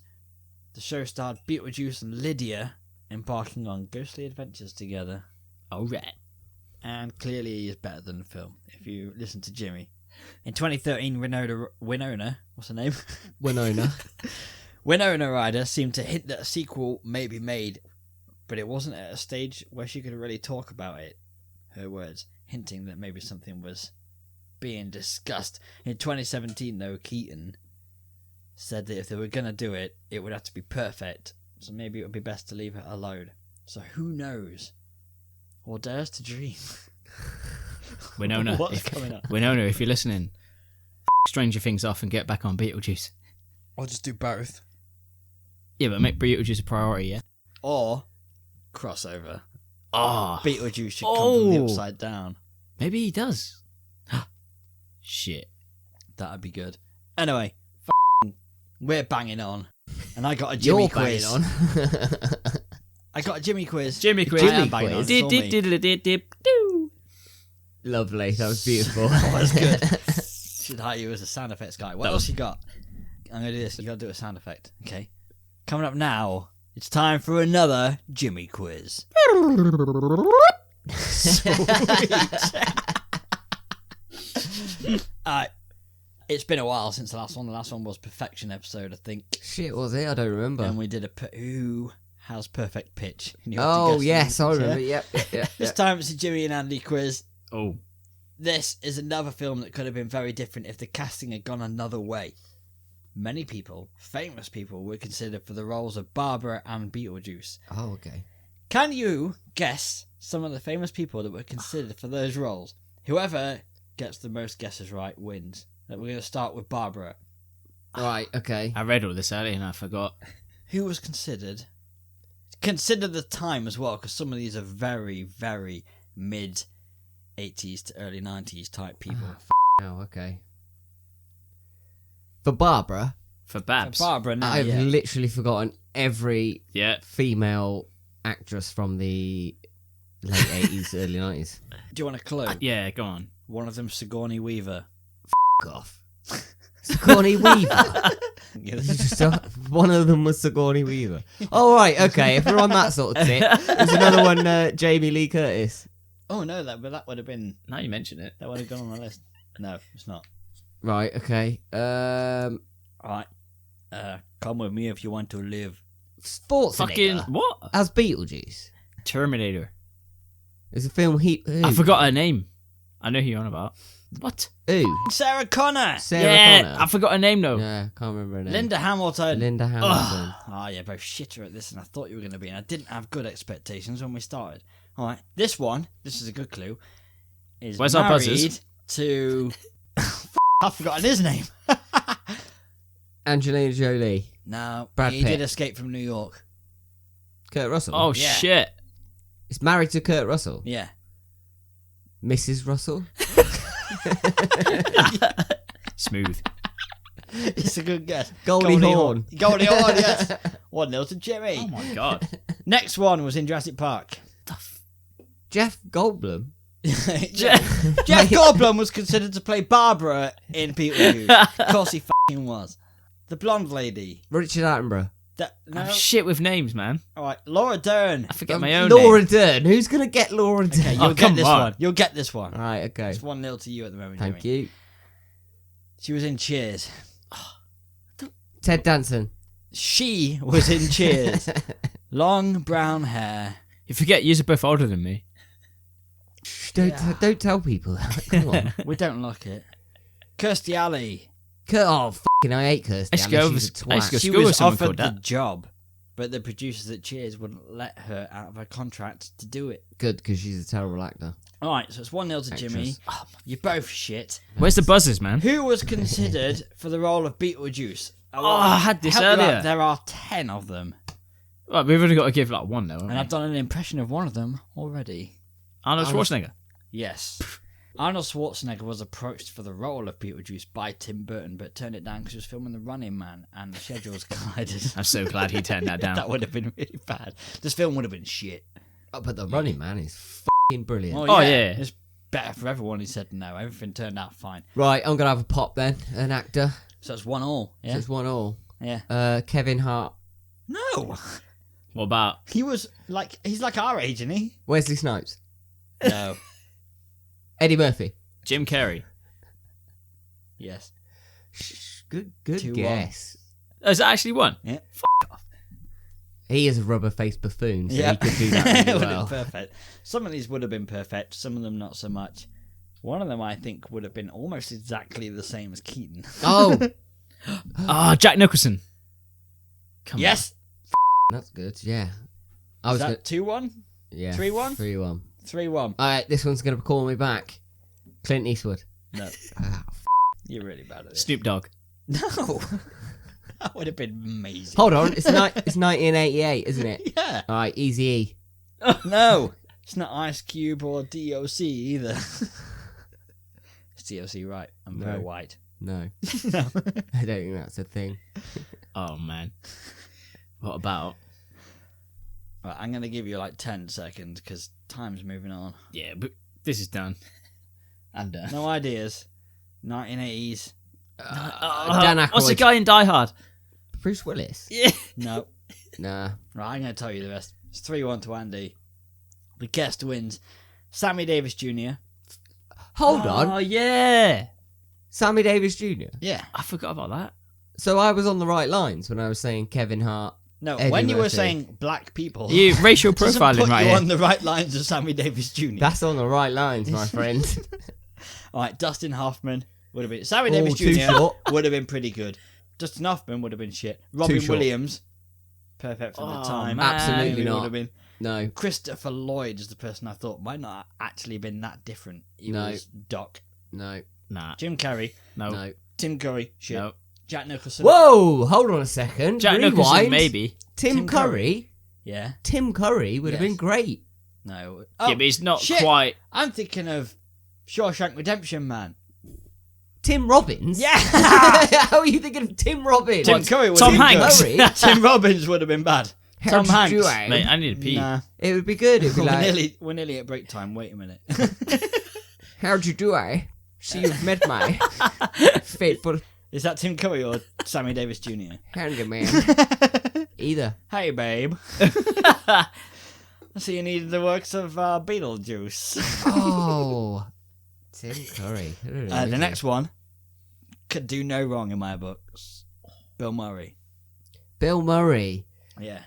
The show starred Beetlejuice and Lydia embarking on ghostly adventures together. Oh, right. And clearly he is better than the film, if you listen to Jimmy. In 2013, Winona, what's her name? Winona. Winona Ryder seemed to hint that a sequel may be made, but it wasn't at a stage where she could really talk about it. Her words, hinting that maybe something was being discussed. In 2017, though, Keaton said that if they were going to do it, it would have to be perfect, so maybe it would be best to leave it alone. So who knows? Or dares to dream? Winona. What's coming up? Winona, if you're listening, Stranger Things off and get back on Beetlejuice. I'll just do both. Yeah, but make Beetlejuice a priority, yeah? Or crossover. Oh, Beetlejuice should come from the Oh. upside down. maybe he does. Shit. That'd be good. Anyway, we're banging on. And I got a You're Jimmy banging quiz. on. I got a Jimmy quiz. Jimmy quiz. I am Jimmy banging on. quiz. It's all me. Dip-dip-dip-dip-dip-doo. Lovely. That was beautiful. That was good. Should hire you as a sound effects guy. What That else was- you got? I'm going to do this. You got to do a sound effect. Okay. Coming up now, it's time for another Jimmy quiz. It's been a while since the last one. The last one was Perfection episode, I think. Shit, was it? I don't remember. And we did who has perfect pitch. And you have to Oh, guess yes, the I answer. remember. Yep. This time it's a Jimmy and Andy quiz. Oh, This is another film that could have been very different if the casting had gone another way. Many people, famous people, were considered for the roles of Barbara and Beetlejuice. Oh, okay. Can you guess some of the famous people that were considered for those roles? Whoever gets the most guesses right wins. We're going to start with Barbara. Right, okay. I read all this earlier and I forgot. Who was considered? Consider the time as well, because some of these are very, very mid 80s to early 90s type people. Oh, okay. For Barbara, For Babs. Barbara now, I've yeah. literally forgotten every Yeah. female actress from the late 80s, early 90s. Do you want a clue? Yeah, go on. One of them, Sigourney Weaver. Fuck off. Sigourney Weaver. Yeah, You just one of them was Sigourney Weaver. Oh, right, okay. If we're on that sort of tip, there's another one, Jamie Lee Curtis. oh no, that would have been Now you mention it. that would have gone on the list. No, it's not. Right, okay. All right, come with me if you want to live. Schwarzenegger Fucking what? as Beetlejuice. Terminator. There's a film he... Who? I forgot her name. I know who you're on about. What? Who? Sarah Connor, Sarah yeah, Connor. I forgot her name though. Yeah, can't remember her name. Linda Hamilton. Linda Hamilton. Ah, yeah, both shitter at this than I thought you were going to be, and I didn't have good expectations when we started. All right, this is a good clue. Is Where's our married buzzers? to? I've forgotten his name. Angelina Jolie. No, Brad he Pitt. did Escape from New York. Kurt Russell. Oh Yeah. shit. He's married to Kurt Russell. Yeah, Mrs. Russell. Smooth. it's a good guess. Goldie Hawn. Goldie Hawn, yes. 1-0 to Jimmy. Oh my god. Next one was in Jurassic Park. Jeff Goldblum. Jeff Goldblum was considered to play Barbara in Beetlejuice. Of course he fucking was. The blonde lady. Richard Attenborough. No. I'm shit with names, man. All right, Laura Dern. I forget my own Laura name. Dern. Who's going to get Laura Dern? Okay, you'll Oh, get come this on. one. You'll get this one. All right, okay. It's 1-0 to you at the moment. Thank Jimmy. you. She was in Cheers. Ted Danson. She was in Cheers. Long brown hair. You forget you're both older than me. Shh, don't tell people that. Come on. We don't look it. Kirstie Alley. Oh, fucking, I hate Kirstie. I used to go Alley. She's a I used to go twat. She school with was someone offered called the that. job, but the producers at Cheers wouldn't let her out of her contract to do it. Good, because she's a terrible actor. All right, so it's 1-0 to Jimmy. Actress. You're both shit. Where's the buzzers, man? Who was considered for the role of Beetlejuice? I had this help you out, earlier. There are 10 of them, Well, we've only got to give like one, though. haven't and we? I've done an impression of one of them already. Arnold Schwarzenegger. Yes. Arnold Schwarzenegger was approached for the role of Beetlejuice by Tim Burton, but turned it down because he was filming The Running Man, and the schedules collided. I'm so glad he turned that down. That would have been really bad. This film would have been shit. Oh, but The Running Man is fucking brilliant. Oh, yeah. It's better for everyone who said no. Everything turned out fine. Right, I'm going to have a pop then. An actor. So it's 1-1. Yeah. So it's 1-1. Yeah. Kevin Hart. No. What about? He's like our age, isn't he? Wesley Snipes. No. Eddie Murphy. Jim Carrey. Yes. Good 2-1. guess. Oh, is that actually one? Yeah. He is a rubber-faced buffoon, so Yeah. he could do that It really would well. have been perfect. Some of these would have been perfect. Some of them not so much. One of them I think would have been almost exactly the same as Keaton. Oh, Ah, Jack Nicholson. Come Yes. that's good. Yeah. I Is was that 2-1? gonna, yeah. 3-1? 3-1. 3-1. All right, this one's gonna call me back. Clint Eastwood. No. Ah, You're really bad at on. this. Snoop Dogg. No. That would have been amazing. Hold on, it's 1988, isn't it? Yeah. All right, Easy E. No. It's not Ice Cube or DOC either. It's DOC, right. I'm very No. white. No, No. I don't think that's a thing. Oh man. What about? Right, I'm going to give you like 10 seconds because time's moving on. Yeah, but this is done. I'm done. No ideas. 1980s. Dan Aykroyd. What's the guy in Die Hard? Bruce Willis. Yeah. No. Nah. Right, I'm going to tell you the rest. It's 3-1 to Andy. The guest wins. Sammy Davis Jr. Hold Oh on, yeah. Sammy Davis Jr. Yeah. I forgot about that. So I was on the right lines when I was saying Kevin Hart. No, Eddie when you were Murphy. saying black people, You racial doesn't profiling put right you here. on the right lines of Sammy Davis Jr. That's on the right lines, my friend. All right, Dustin Hoffman would have been... Sammy Oh, Davis too Jr. short. would have been pretty good. Dustin Hoffman would have been shit. Robin short. Williams, perfect for the Oh, time. man. Absolutely Maybe not. Would have been. No. Christopher Lloyd is the person I thought might not actually been that different. He No. was Doc. No. Nah. Jim Carrey, No. No. Tim Curry, shit. No. Jack Nicholson. Whoa! Hold on a second. Jack Rewind. Nicholson, maybe. Tim Tim Curry. Yeah, Tim Curry would have Yes. been great. no. Yeah, but he's not shit. quite. I'm thinking of Shawshank Redemption, man. Tim Robbins. Yeah! How are you thinking of Tim Robbins? Tim Curry would Tom have been Hanks. good. Tim Robbins would have been bad. Tom How'd you Hanks. do it? Mate, I need a pee. Nah. It would be good. It'd be like, We're nearly at break time. Wait a minute. how'd you do it? See, you've met my faithful Is that Tim Curry or Sammy Davis Jr.? handyman. Either. Hey, babe. I see you needed the works of Beetlejuice. Oh. Tim Curry. The next one could do no wrong in my books. Bill Murray. Bill Murray. Yeah.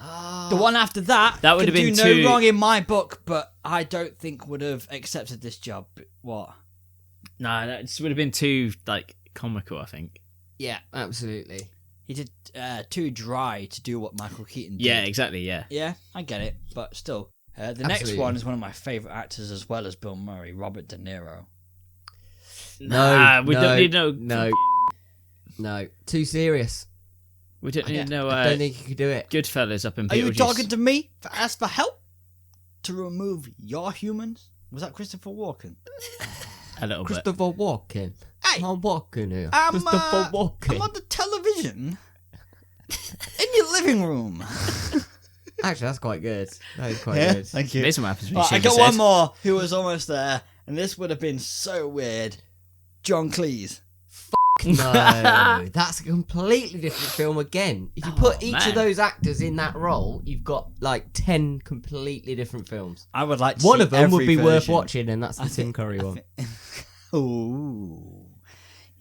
Oh. The one after that, That would could have been do too- no wrong in my book, but I don't think would have accepted this job. What? Nah, that just would have been too like comical. I think. Yeah, absolutely. He did too dry to do what Michael Keaton did. Yeah, exactly. Yeah. Yeah, I get it, but still. The next Absolutely. one is one of my favourite actors as well as Bill Murray, Robert De Niro. Nah, we no, don't need No. Too serious. We don't need I don't think you could do it. Goodfellas up in Are you Beetlejuice. talking to me for ask for help? To remove your humans? Was that Christopher Walken? A little bit. Christopher Walken. Hey, I'm walking here. I'm Christopher Walken. I'm on the television in your living room. Actually, that's quite good. That is quite good. Thank you. Amazing what happens when you Right, I shave got your one head. more who was almost there, and this would have been so weird. John Cleese. no. That's a completely different film again. If you put each man. of those actors in that role, you've got like 10 completely different films. I would like to One see of them would every be worth version. watching, and that's the Tim Curry one. Ooh.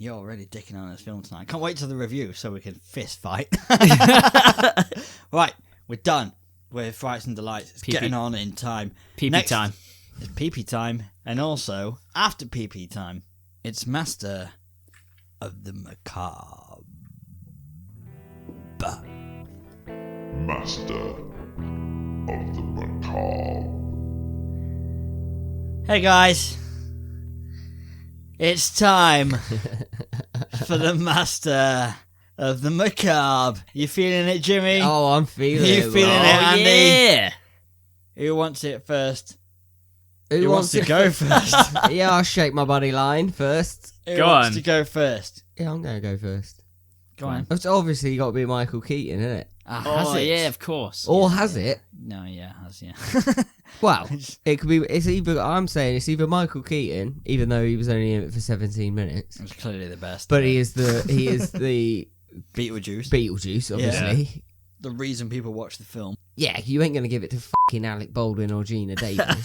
You're really dicking on this film tonight. Can't wait till the review so we can fist fight. Right, we're done with Frights and Delights. It's Pee-pee. getting on in time. Pee-pee Next time. It's pee-pee time, and also after pee-pee time, it's Master of the Macabre. Master of the Macabre. Hey guys, it's time for the Master of the Macabre. You feeling it, Jimmy? Oh, I'm feeling You it. feeling bro. it, Andy? Yeah. Who wants it first? Who wants to go first? Yeah, I'll shake my body line first. Who Go wants on. to go first? Yeah, I'm going to go first. Go on. It's obviously got to be Michael Keaton, isn't it? Has Oh, it? yeah, of course. Or has it? No, yeah, has, yeah. Well, it could be. It's either. I'm saying it's either Michael Keaton, even though he was only in it for 17 minutes, It's clearly the best. but he is the Beetlejuice. Beetlejuice, obviously. The reason people watch the film. Yeah, you ain't gonna give it to fucking Alec Baldwin or Gina Davis.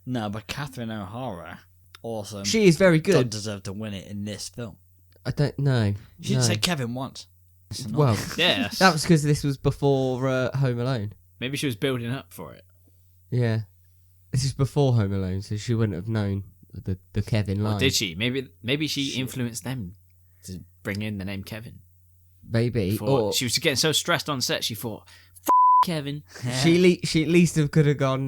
No, but Catherine O'Hara, awesome. She is very doesn't good. deserve to win it in this film. I don't know. She didn't say Kevin once. Well, Yeah. that was because this was before Home Alone. Maybe she was building up for it. Yeah, this is before Home Alone, so she wouldn't have known the Kevin line. Or did she? Maybe she influenced them to bring in the name Kevin. Maybe. Or She was getting so stressed on set, she thought, Kevin. she at least could have gone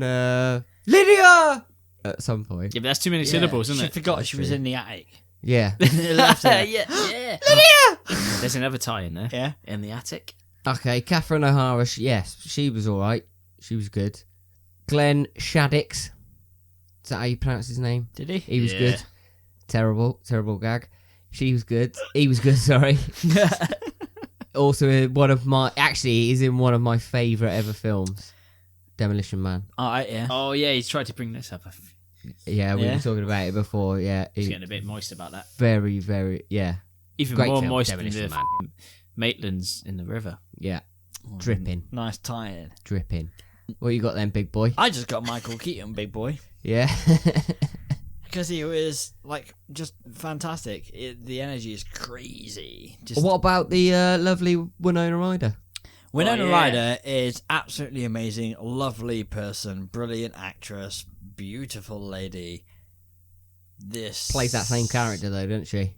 Lydia at some point. Yeah, but that's too many syllables, She isn't it? forgot she was in the attic. Yeah. It left her. yeah. There's another tie in there. Yeah. In the attic. Okay, Catherine O'Hara. Yes, she was all right. She was good. Glenn Shaddix. Is that how you pronounce his name? Did he? He was Yeah. good. Terrible gag. She was good. He was good. Sorry. Also, he's in one of my favourite ever films, Demolition Man. Alright, yeah. Oh, yeah, he's tried to bring this up. Yeah, we Yeah. were talking about it before. Yeah, He's getting a bit moist about that. very, very. Yeah, Even Great more film, moist than the Demolition Man. f***ing Maitlands in the river. yeah. Dripping, Nice tie-in. dripping. What you got then, big boy? I just got Michael Keaton, big boy. Yeah. Because he was, like, just fantastic. The energy is crazy. Just What about the lovely Winona Ryder? Winona Oh, yeah. Ryder is absolutely amazing. Lovely person. Brilliant actress. Beautiful lady. This Plays that same character though, doesn't she?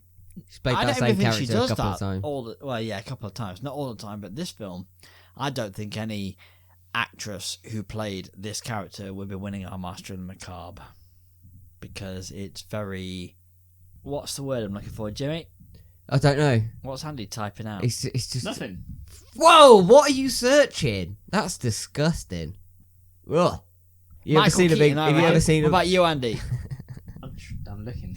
She's played I that don't same even think she character a does couple that of times. well, yeah, a couple of times. Not all the time, but this film, I don't think any actress who played this character would be winning our Master of the Macabre. Because it's very... What's the word I'm looking for, Jimmy? I don't know. What's Andy typing out? It's just Nothing. Whoa! What are you searching? That's disgusting. Ugh. You ever Michael seen a big? Keaton, I Have you reckon. ever seen What a? about you, Andy? I'm looking.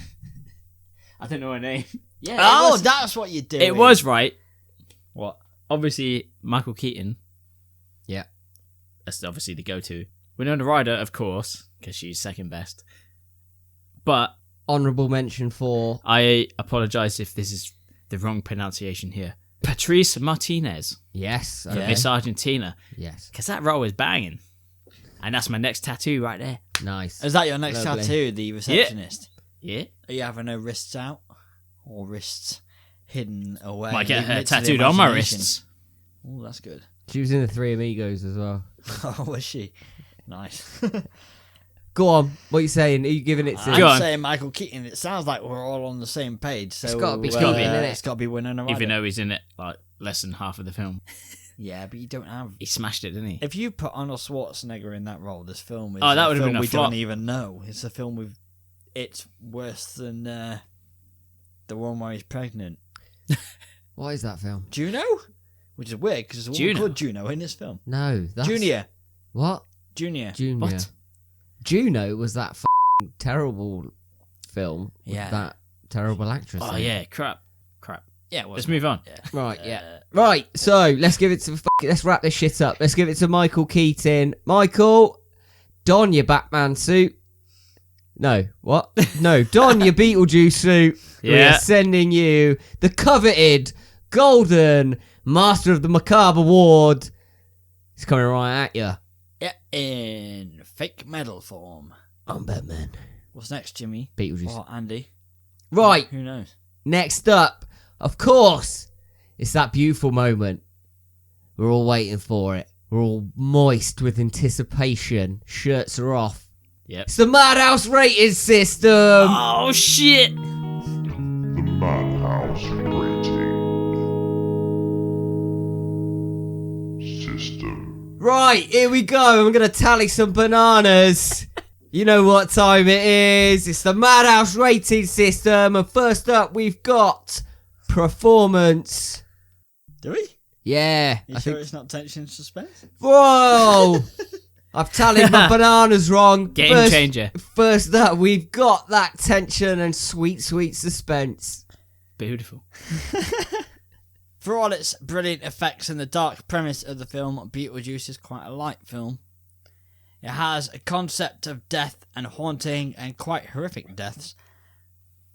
I don't know her name. Yeah. Oh, that's what you're doing. It was right. What? Obviously, Michael Keaton. Yeah. That's obviously the go-to. Winona Ryder, of course, because she's second best. But Honourable mention for. I apologise if this is the wrong pronunciation here. Patrice Martinez Yes. for Okay. Miss Argentina, Yes. because that role is banging, and that's my next tattoo right there. Nice. Is that your next Lovely. tattoo, the receptionist? Yeah, Are you having her wrists out? Or wrists hidden away? might get Leave her it to the tattooed on my imagination. wrists. Oh, that's good. She was in the Three Amigos as well. Oh, was she? Nice. Go on. What are you saying? Are you giving it to? Go I'm on. saying Michael Keaton. It sounds like we're all on the same page. So It's gotta be Keaton, innit? It's got to be Winona Ryder. Even though he's in it like less than half of the film, Yeah, but you don't have. he smashed it, didn't he? If you put Arnold Schwarzenegger in that role, this film is Oh, that a would've film been a we flop. don't even know. It's a film with. It's worse than the one where he's pregnant. What is that film? Juno, which is weird because there's a woman Juno? called Juno in this film. No. That's... Junior. What? Junior. Junior. What? Juno was that terrible film with Yeah. that terrible actress. Oh in it. yeah, crap. Yeah, it Let's was. move on. Right, yeah. Right, so let's give it to let's wrap this shit up. Let's give it to Michael Keaton. Michael, don your Batman suit. No, what? No, don your Beetlejuice suit. We Yeah. are sending you the coveted golden Master of the Macabre award. It's coming right at you. Yeah, in fake metal form. I'm Batman. What's next, Jimmy? Beetlejuice. Or Andy? Right, Who knows? next up, of course, it's that beautiful moment. We're all waiting for it. We're all moist with anticipation. Shirts are off. Yep. It's the Madhouse rating system. Oh shit! The Madhouse Rating System. Right, here we go. I'm going to tally some bananas. You know what time it is. It's the Madhouse rating system. And first up, we've got performance. Do we? Yeah. You sure it's not tension and suspense? Whoa! I've tallied my bananas wrong. Game changer. First up, we've got that tension and sweet, sweet suspense. Beautiful. For all its brilliant effects and the dark premise of the film, Beetlejuice is quite a light film. It has a concept of death and haunting and quite horrific deaths,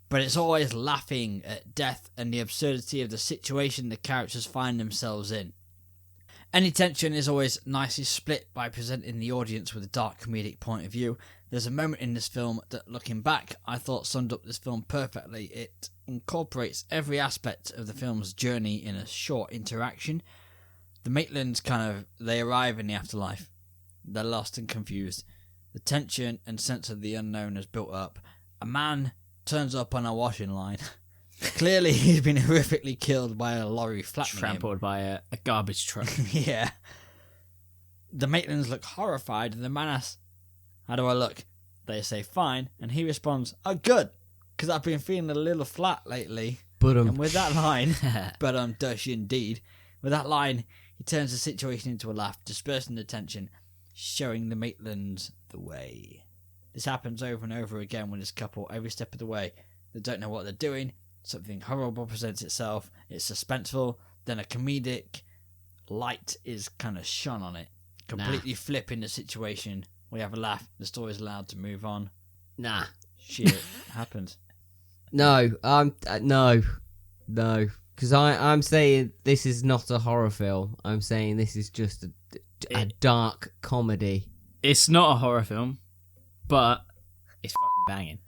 but it's always laughing at death and the absurdity of the situation the characters find themselves in. Any tension is always nicely split by presenting the audience with a dark comedic point of view. There's a moment in this film that, looking back, I thought summed up this film perfectly. It incorporates every aspect of the film's journey in a short interaction. The Maitlands they arrive in the afterlife. They're lost and confused. The tension and sense of the unknown is built up. A man turns up on a washing line. Clearly he's been horrifically killed by a lorry flattening him. Trampled by a garbage truck. Yeah. The Maitlands look horrified and the man asks, "How do I look?" They say fine, and he responds, "Oh good, because I've been feeling a little flat lately." And with that line, but dash indeed, with that line, he turns the situation into a laugh, dispersing the tension, showing the Maitlands the way. This happens over and over again with this couple every step of the way. They don't know what they're doing. Something horrible presents itself. It's suspenseful. Then a comedic light is kind of shone on it, completely flipping the situation. We have a laugh. The story's allowed to move on. Nah. Shit happens. No. No. Because I'm saying this is not a horror film. I'm saying this is just a dark comedy. It's not a horror film, but it's fucking banging.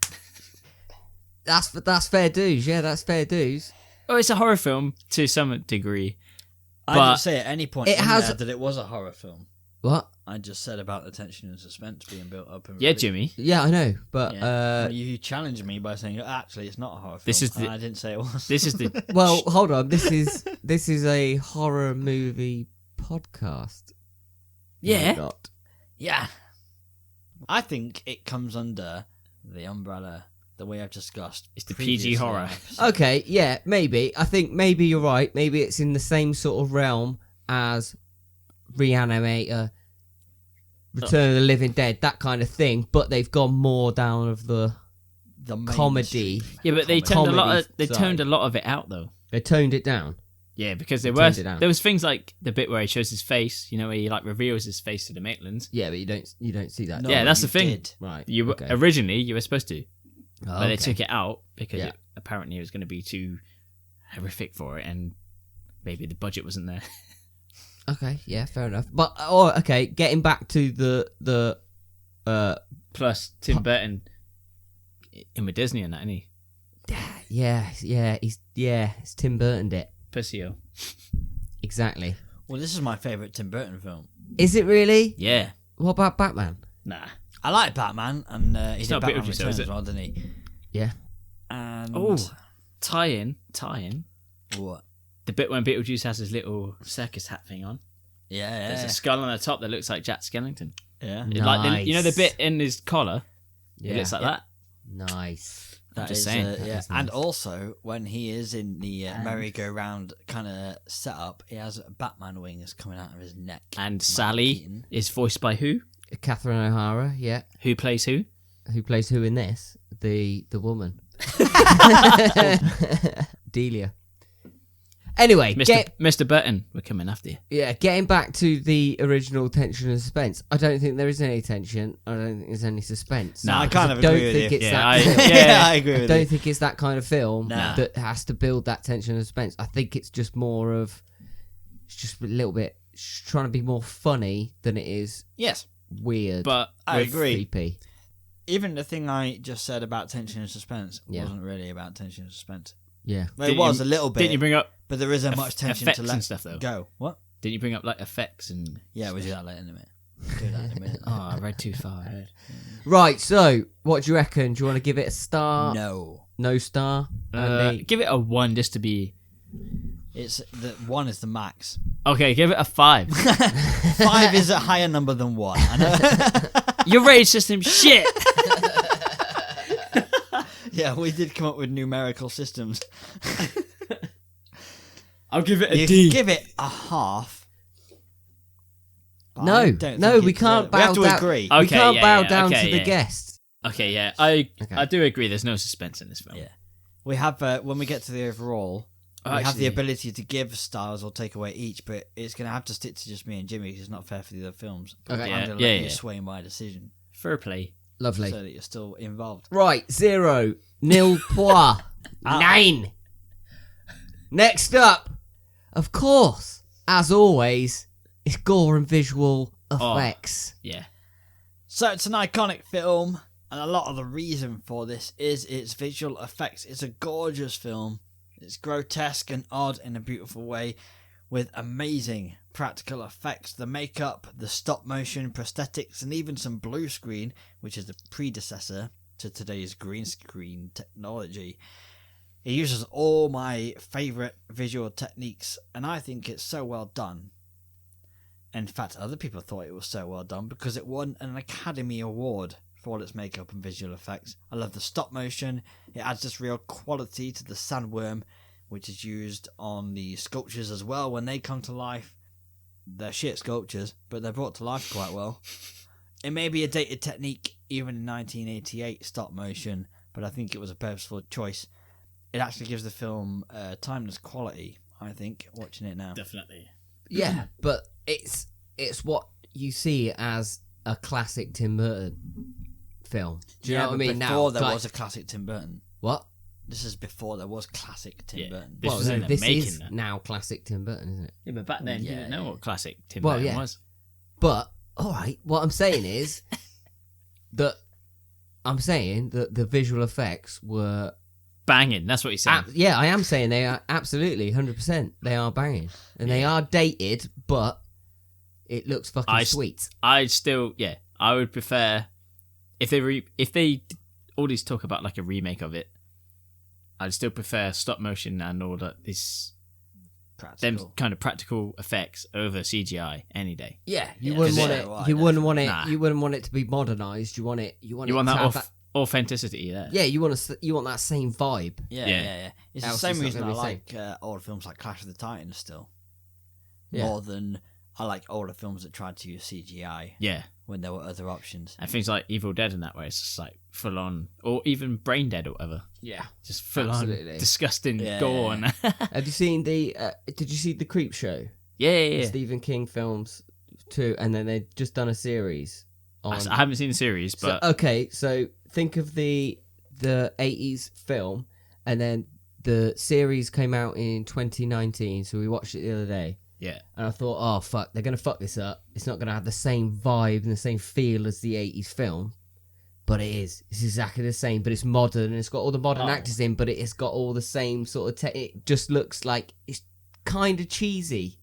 That's fair dues. Yeah, that's fair dues. Oh, it's a horror film to some degree. I But didn't say at any point it has- there that it was a horror film. What? I just said about the tension and suspense being built up. And Yeah, Jimmy. Yeah, I know, but Yeah. You challenged me by saying actually it's not a horror film. This is and the- I didn't say it was. This is the well, hold on. This is a horror movie podcast. yeah. No, not. Yeah. I think it comes under the umbrella the way I've discussed. It's the previously PG in horror. the episode. Okay, yeah, maybe. I think maybe you're right. Maybe it's in the same sort of realm as Reanimator, Return of the Living Dead, that kind of thing. But they've gone more down of the comedy. mainstream Yeah, but they comedy. toned a lot of it out though. They toned it down. Yeah, because They there was toned it down. there was things like the bit where he shows his face, you know, where he like reveals his face to the Maitlands. Yeah, but you don't see that. No, Yeah, that's you the thing. did. Right. You okay. originally you were supposed to, Oh, but they okay. took it out because Yeah. apparently it was going to be too horrific for it, and maybe the budget wasn't there. Okay, yeah, fair enough. But okay, getting back to the Plus, Tim Burton in with Disney and that, isn't he? it's Tim Burton it. Pussyo. Exactly. Well, this is my favourite Tim Burton film. Is it really? Yeah. What about Batman? Nah. I like Batman, and he It's did not Batman Beetlejuice, though, Returns is as it? well, didn't he? Yeah. And Oh, tie in. what? The bit when Beetlejuice has his little circus hat thing on. Yeah, There's a skull on the top that looks like Jack Skellington. yeah. Like the, you know the bit in his collar? Yeah. It looks like that. Nice. That just is, saying. yeah. is And nice. also, when he is in the merry-go-round kind of setup, he has Batman wings coming out of his neck. And Michael Sally Keaton. is voiced by who? Catherine O'Hara, yeah. Who plays who? Who plays who in this? The woman. Delia. Anyway, Mr. Burton, we're coming after you. getting back to the original tension and suspense. I don't think there is any tension. I don't think there's any suspense. No, I kind of don't agree with think you. it's Yeah, that. Film. I agree I with don't you. think it's that kind of film No. that has to build that tension and suspense. I think it's just more of, it's just a little bit trying to be more funny than it is Yes, weird. But I with- agree. Creepy. Even the thing I just said about tension and suspense Yeah. wasn't really about tension and suspense. Yeah. Well, it Didn't was you- a little bit, Didn't you bring up but there isn't much tension effects to let and stuff, though? go. What? Didn't you bring up like effects and? Yeah, we'll do that later in a minute. We'll do that in a minute. Oh, I read too far ahead. Right. So, what do you reckon? Do you want to give it a star? No, No star. Andy? Give it a 1 just to be. it's the 1 is the max. Okay, give it a 5. 5 is a higher number than 1. I know. Your rating system shit. Yeah, we did come up with numerical systems. I'll give it a You D. can give it a half. but I No, don't no, think we it's can't we have bow to down. agree. Okay, We can't yeah, bow yeah, down okay, to the yeah. guest. Okay, yeah, I Okay. do agree. There's no suspense in this film. Yeah. We have when we get to the overall, we have the Actually- ability to give stars or take away each, but it's going to have to stick to just me and Jimmy because it's not fair for the other films. Okay. I'm Yeah, going to let yeah, you yeah. sway my decision Fair play. Lovely. so that you're still involved. Right, 0, nil point 9. Next up, of course, as always, it's gore and visual effects. Yeah. So it's an iconic film, and a lot of the reason for this is its visual effects. It's a gorgeous film. It's grotesque and odd in a beautiful way, with amazing practical effects. The makeup, the stop motion, prosthetics, and even some blue screen, which is the predecessor to today's green screen technology. It uses all my favourite visual techniques, and I think it's so well done. In fact, other people thought it was so well done because it won an Academy Award for all its makeup and visual effects. I love the stop motion. It adds this real quality to the sandworm, which is used on the sculptures as well when they come to life. They're shit sculptures, but they're brought to life quite well. It may be a dated technique even in 1988 stop motion, but I think it was a purposeful choice. It actually gives the film timeless quality, I think, watching it now. Definitely. Yeah, but it's what you see as a classic Tim Burton film. Do you know what I mean? Before Now, there like- was a classic Tim Burton. what? This is before there was classic Tim Yeah. Burton. This Well, was in the this making. is now classic Tim Burton, isn't it? Yeah, but back then you Yeah, didn't know yeah. what classic Tim Well, Burton yeah. was. But all right, what I'm saying is that the visual effects were. Banging. That's what he's saying. Yeah, I am saying they are absolutely 100%. They are banging, and they are dated, but it looks fucking sweet. I'd still, yeah, I would prefer if they always talk about like a remake of it. I'd still prefer stop motion and all that this them Practical. kind of practical effects over CGI any day. Yeah, you Yeah, wouldn't so want it. do I, You wouldn't want it. Nah. You wouldn't want it to be modernized. You want it. You want You it want to that have authenticity there. Yeah, you want that same vibe. Yeah, Yeah. yeah, yeah. It's Else the it's same not reason I gonna be like older films like Clash of the Titans still. Yeah. More than I like older films that tried to use CGI Yeah. when there were other options. And things like Evil Dead in that way, it's just like full on, or even Brain Dead or whatever. Yeah. Just full Absolutely. on disgusting Yeah, gore. yeah, And Have you seen the? Did you see the Creep Show? yeah. The Stephen King films too, and then they've just done a series. On... I haven't seen the series, So, but okay, so think of the 80s film, and then the series came out in 2019. So we watched it the other day. yeah. And I thought, oh fuck, they're gonna fuck this up. It's not gonna have the same vibe and the same feel as the 80s film, but it is. It's exactly the same, but it's modern and it's got all the modern actors in, but it's got all the same sort of. It just looks like it's kind of cheesy,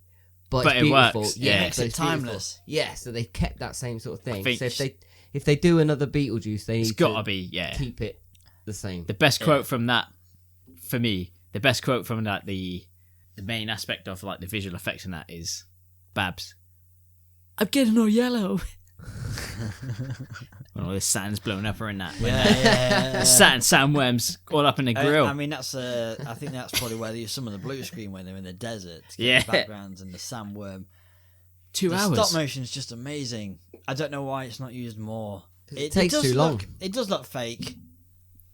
but But it's it beautiful. works, Yeah, yeah. makes but it it's beautiful. timeless. Yeah, so they've kept that same sort of thing. think So if they do another Beetlejuice, they It's need got to to be, yeah. keep it the same. The best quote from that, for me, the best quote from that, the main aspect of like the visual effects in that is Babs. I'm getting all yellow. When all the sand's blowing up around that. When Yeah. sandworms all up in the grill. I mean, that's. I think that's probably where they use some of the blue screen when they're in the desert. To get Yeah. the backgrounds and the sandworm. 2 The hours. stop motion is just amazing. I don't know why it's not used more. It takes does too long. It does look fake,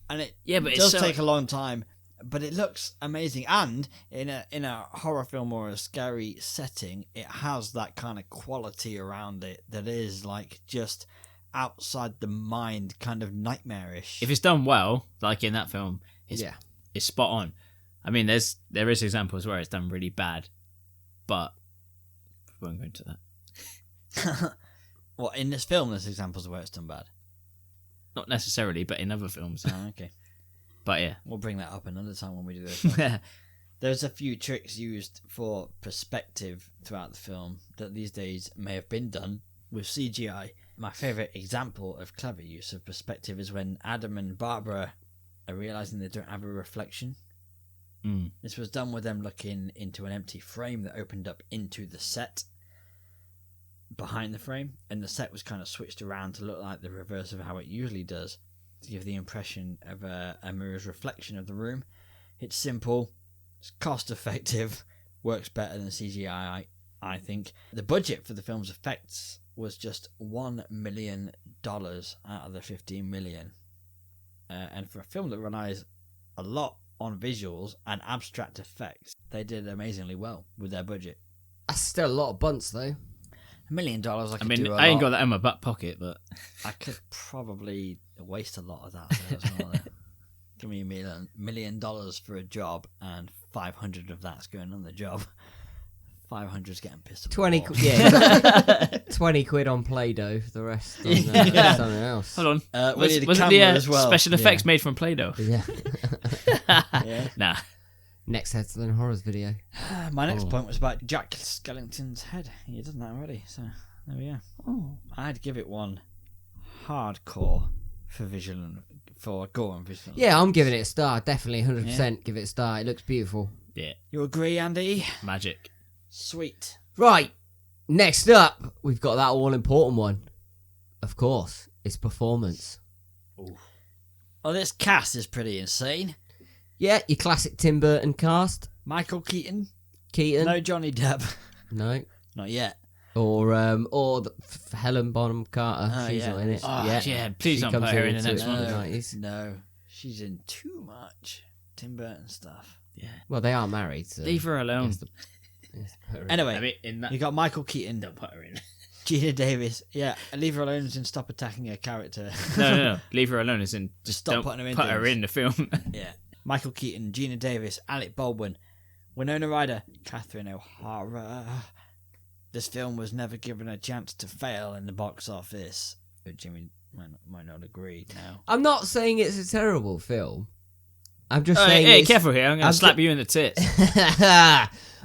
and it Yeah, but it's does so- take a long time. But it looks amazing, and in a horror film or a scary setting, it has that kind of quality around it that is like just outside the mind, kind of nightmarish. If it's done well, like in that film, it's spot on. I mean, there is examples where it's done really bad, but we won't go into that. What, in this film, there's examples of where it's done bad? Not necessarily, but in other films. Oh, okay. But yeah. We'll bring that up another time when we do this. There's a few tricks used for perspective throughout the film that these days may have been done with CGI. My favourite example of clever use of perspective is when Adam and Barbara are realising they don't have a reflection. This was done with them looking into an empty frame that opened up into the set behind the frame, and the set was kind of switched around to look like the reverse of how it usually does, to give the impression of a mirror's reflection of the room. It's simple, it's cost effective, works better than CGI, I think. The budget for the film's effects was just $1 million out of the $15 million. And for a film that relies a lot on visuals and abstract effects, they did amazingly well with their budget. That's still a lot of bunts, though. $1 million, I mean, I ain't got that in my back pocket, but I could probably waste a lot of that. So as well. Give me $1 million for a job, and 500 of that's going on the job. 500's getting pissed off. 20 quid, yeah. 20 quid on Play-Doh, the rest on something else. hold on. We need a Wasn't camera the as well. special effects made from Play-Doh? Yeah. Yeah. Nah. Next Headstone Horrors video. My next point was about Jack Skellington's head. He done that already, so there we go. Oh. I'd give it one hardcore for gore and visual. Yeah, I'm giving it a star. Definitely 100% give it a star. It looks beautiful. Yeah. You agree, Andy? Magic. Sweet. Right. Next up, we've got that all-important one. Of course, it's performance. Well, this cast is pretty insane. Yeah, your classic Tim Burton cast. Michael Keaton. Keaton. No Johnny Depp. No. Not yet. Or Helen Bonham Carter. Oh, She's yeah. not in it. Oh, yeah. yeah, please She don't comes put her in the into next it one. in the 90s. No. She's in too much Tim Burton stuff. Yeah. Well, they are married, so... Leave her alone. Anyway, I mean, in that, you got Michael Keaton. don't put her in. Gina Davis. Yeah, leave her alone and stop attacking her character. No. Leave her alone as in just Stop don't putting her in put her things. in the film. Yeah. Michael Keaton, Gina Davis, Alec Baldwin, Winona Ryder, Catherine O'Hara. This film was never given a chance to fail in the box office. Jimmy might not agree now. I'm not saying it's a terrible film. I'm just Hey, saying hey, it's... careful here. I'm going to slap you in the tits.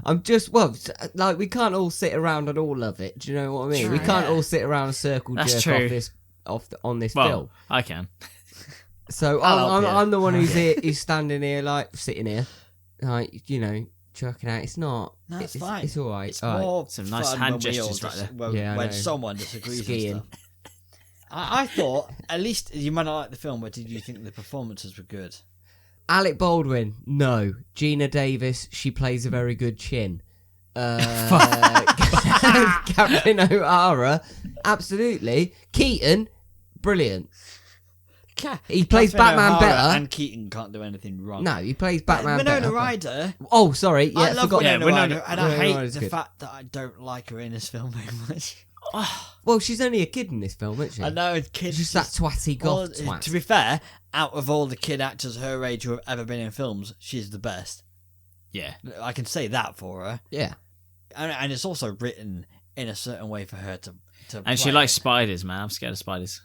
I'm just, well, like, we can't all sit around and all love it. Do you know what I mean? We can't all sit around and circle That's jerk true. on this Well, film. I can. So I'll help you. I'm the one who's standing here, like, sitting here, like, you know, chucking out. It's not. No, it's it's fine. It's all right. It's all right. more Some nice fun hand when we all gestures right dis- there. When, Yeah, I when know. someone disagrees Skiing. and stuff. I thought, at least, you might not like the film, but did you think the performances were good? Alec Baldwin, no. Gina Davis, she plays a very good chin. Captain O'Hara, absolutely. Keaton, brilliant. He plays Catherine Batman O'Hara better. And Keaton can't do anything wrong. No, he plays Batman Winona better. Ryder. Oh, sorry. Yeah, I love forgot. Winona Winona- Ryder, and I Winona hate Ryder's the good. fact that I don't like her in this film very much. Well, she's only a kid in this film, isn't she? I know, kids. She's just that twatty goth well, twat. to be fair, out of all the kid actors her age who have ever been in films, she's the best. Yeah. I can say that for her. Yeah. And it's also written in a certain way for her to And she play likes it. spiders, man. I'm scared of spiders.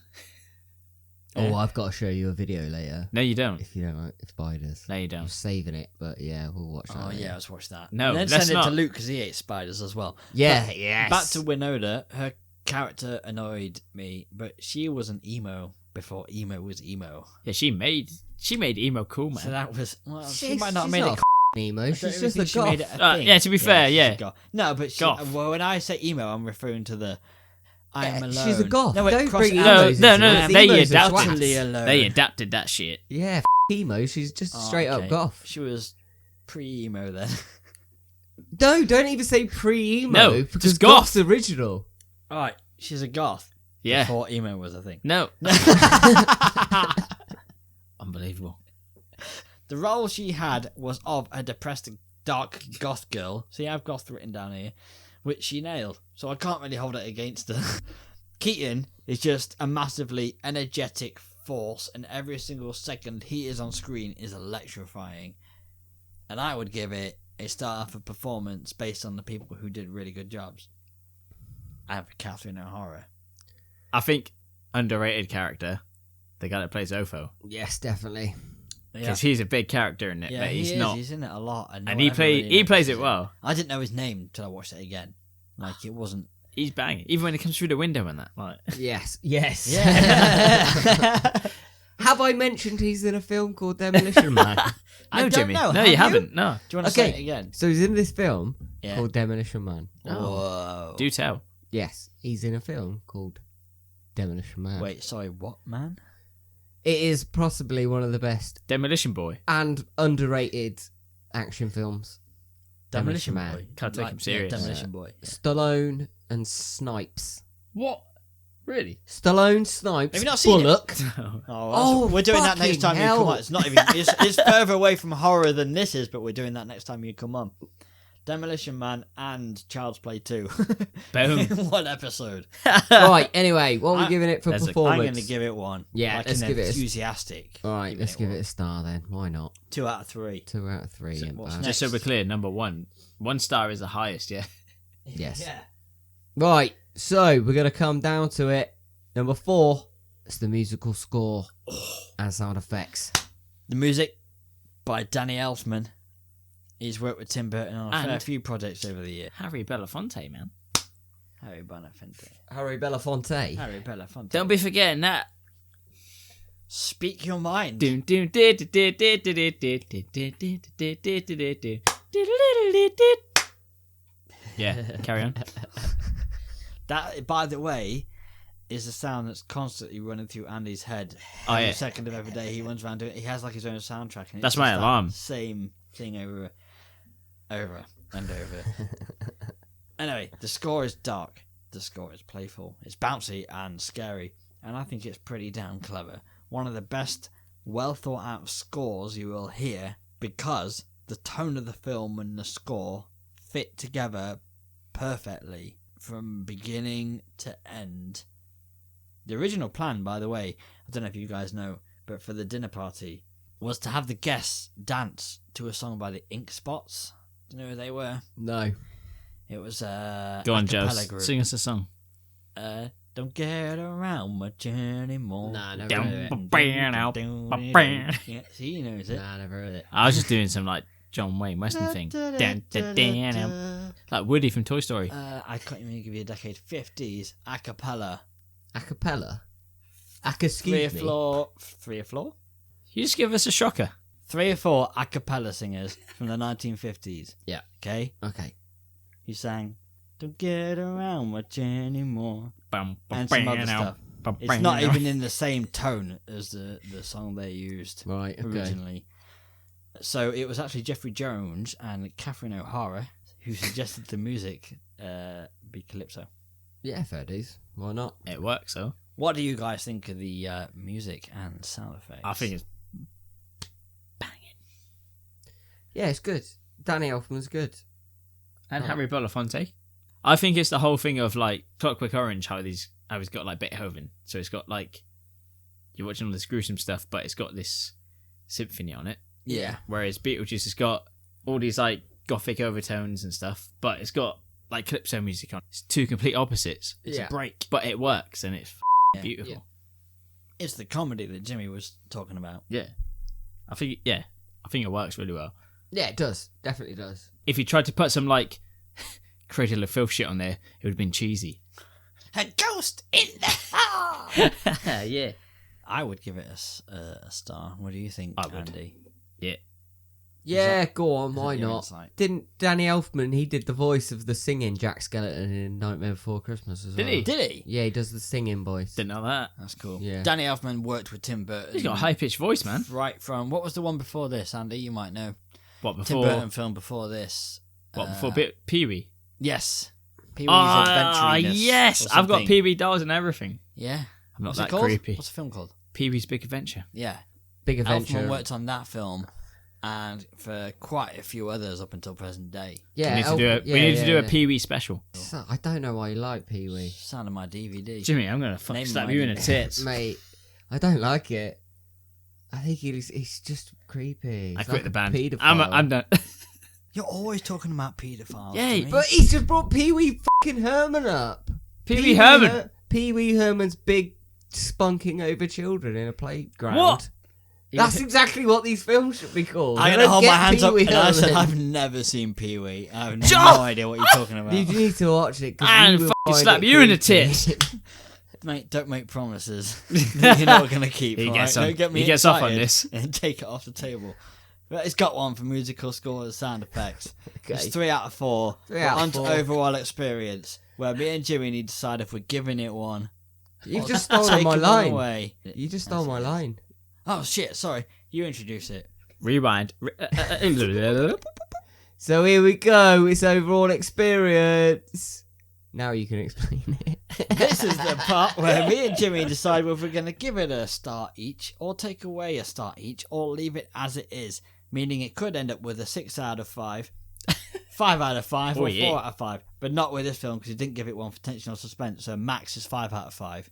Oh, I've got to show you a video later. No, you don't. If you don't like spiders. No, you I'm don't. saving it, but yeah, we'll watch that. Oh later. yeah, let's watch that. No, and then let's send it not. to Luke because he hates spiders as well. Yeah, But yes. Back to Winona, her character annoyed me, but she was an emo before emo was emo. Yeah, she made emo cool, man. So that was she She's- might not have she's made not it. emo. I She's don't just even a think she made goth. it a thing. Yeah, to be fair, she's yeah. a goth. No, but she, Goth. well, when I say emo, I'm referring to the I'm alone. She's a goth. No, wait, Don't cross bring it No, out. emos into no, it. no, Emos they are adapted. twats. Totally alone. They adapted that shit. Yeah, emo. She's just Oh, straight okay. up goth. She was pre-emo then. No, don't even say pre-emo. No, because just goth. goth's original. All right, she's a goth. Yeah. Before emo was a thing. No. Unbelievable. The role she had was of a depressed, dark goth girl. See, I have goth written down here, which she nailed. So I can't really hold it against her. Keaton is just a massively energetic force, and every single second he is on screen is electrifying. And I would give it a star for performance based on the people who did really good jobs. I have Catherine O'Hara. I think underrated character, the guy that plays Opho, Yes, definitely. because he's a big character in it, Yeah, but he's is. not. He's in it a lot, and, And no he one ever really plays notices it well. I didn't know his name till I watched it again. Like it wasn't. He's banging, even when it comes through the window and that. Like, Yes, yes. Yeah. Have I mentioned he's in a film called Demolition Man? I no, don't Jimmy, know. no, Have you haven't. No, Do you want to say Okay. it again? So he's in this film Yeah. called Demolition Man. Whoa. do tell. Yes, he's in a film called Demolition Man. Wait, sorry, what, man? It is possibly one of the best Demolition Boy. and underrated action films. Demolition Man. Boy. Can't take him serious. Demolition Boy. Yeah. Stallone and Snipes. What? Really? Stallone, Snipes, Have you not seen it? Bullock. Oh, we're doing that next time fucking you come hell. on. It's not even. It's further away from horror than this is, but we're doing that next time you come on. Demolition Man and Child's Play 2. Boom. One episode. Right, anyway, what are we I- giving it for There's a- performance? I'm going to give it one. Yeah, like let's an give it a- enthusiastic. All right, let's give it one. a star then. Why not? 2 out of 3. 2 out of 3. So ain't what's bad. next? Just so we're clear, number 1. 1 star is the highest, yeah. Yes. Yeah. Right, so we're going to come down to it. Number 4 is the musical score and sound effects. The music by Danny Elfman. He's worked with Tim Burton on a fair And- few projects over the year. Harry Belafonte, man. Harry Belafonte. Harry Belafonte. Harry Belafonte. Don't be forgetting that. Speak your mind. Doom, doom, yeah, carry on. That, by the way, is a sound that's constantly running through Andy's head. Oh, Every yeah. second of every day he runs around doing it. He has like his own soundtrack. And it's That's just my that alarm. Same thing over and over. Anyway, the score is dark. The score is playful. It's bouncy and scary. And I think it's pretty damn clever. One of the best, well thought out scores you will hear because the tone of the film and the score fit together perfectly from beginning to end. The original plan, by the way, I don't know if you guys know, but for the dinner party, was to have the guests dance to a song by the Ink Spots. Do you know who they were? No. It was Go on, a cappella Joe. group. Sing us a song. Don't get around much anymore. Nah, never Down, heard of it. Yeah, see, he knows it. Nah, never heard of it. I was just doing some like John Wayne Western thing. Like Woody from Toy Story. I can't even give you a decade. 50s, a cappella. A cappella? Three Excuse me. or four? You just give us a shocker. 3 or 4 a cappella singers from the 1950s. Yeah. Okay? Okay. You sang, don't get around much anymore. Bum, bum, And some bam, other now. stuff. Bum, It's bam, not now. even in the same tone as the song they used Right, okay. originally. So it was actually Jeffrey Jones and Catherine O'Hara who suggested the music be Calypso. Yeah, fair dues. Why not? It works, though. What do you guys think of the music and sound effects? I think it's Yeah, it's good. Danny Elfman's good. and Oh. Harry Belafonte. I think it's the whole thing of like Clockwork Orange, how he's got like Beethoven, so it's got like you're watching all this gruesome stuff, but it's got this symphony on it. Yeah. Whereas Beetlejuice has got all these like gothic overtones and stuff, but it's got like calypso music on. It's two complete opposites, It's Yeah. a break. but it works and it's Yeah. beautiful. Yeah. It's the comedy that Jimmy was talking about. Yeah. I think it works really well. Yeah, it does. Definitely does. If you tried to put some like Cradle of Filth shit on there, it would have been cheesy. A ghost in the fog! Yeah. I would give it a star. What do you think, I would. Andy? Yeah. Yeah, go on. is that Why your not? insight? Didn't Danny Elfman? He did the voice of the singing Jack Skeleton in Nightmare Before Christmas as Did well. he? Did he? Yeah, he does the singing voice. Didn't know that. That's cool. Yeah. Danny Elfman worked with Tim Burton. He's got a high pitched voice, man. Right from, what was the one before this, Andy? You might know. What Tim before? Burton film before this. Pee Wee? Yes. Pee-wee's Ah, Adventuriness yes! or I've got something. Pee Wee dolls and everything. Yeah. I'm not What's that it called? creepy. What's the film called? Pee Wee's Big Adventure. Yeah. Big Adventure. Elfman worked on that film. and for quite a few others up until present day. Yeah, we need to do a Pee Wee special. So, I don't know why you like Pee Wee. Sound of my DVD. Jimmy, I'm gonna fucking slap you in the tits. Mate, I don't like it. I think he's just creepy. I He's quit like the a band. paedophile. I'm done. You're always talking about paedophiles. Yeah, Jimmy. But he's just brought Pee Wee fucking Herman up. Pee Wee Herman. Pee Wee Herman's big spunking over children in a playground. What? That's exactly what these films should be called. I'm I gonna don't hold get my hands up Pee Wee and I said Herman. I've never seen Pee Wee. I have Shut no up! idea what you're talking about. You need to watch it. 'Cause And you will fucking find slap it you in the creepy. tits. Mate, don't make promises that you're not going to keep. He right? gets on- Don't get me he gets off on excited this. and take it off the table. But it's got one for musical scores, sound effects. Okay. It's 3 out of 4. 3 out of On to 4. overall experience, where me and Jimmy need to decide if we're giving it one. You've or just stolen taking my one line. away. You just stole my line. Oh shit! Sorry, you introduce it. Rewind. So here we go. It's overall experience. Now you can explain it. This is the part where me and Jimmy decide whether we're going to give it a star each, or take away a star each, or leave it as it is. Meaning it could end up with a 6 out of 5, 5 out of 5, or 4 out of 5. But not with this film because he didn't give it one for tension or suspense. So max is 5 out of 5,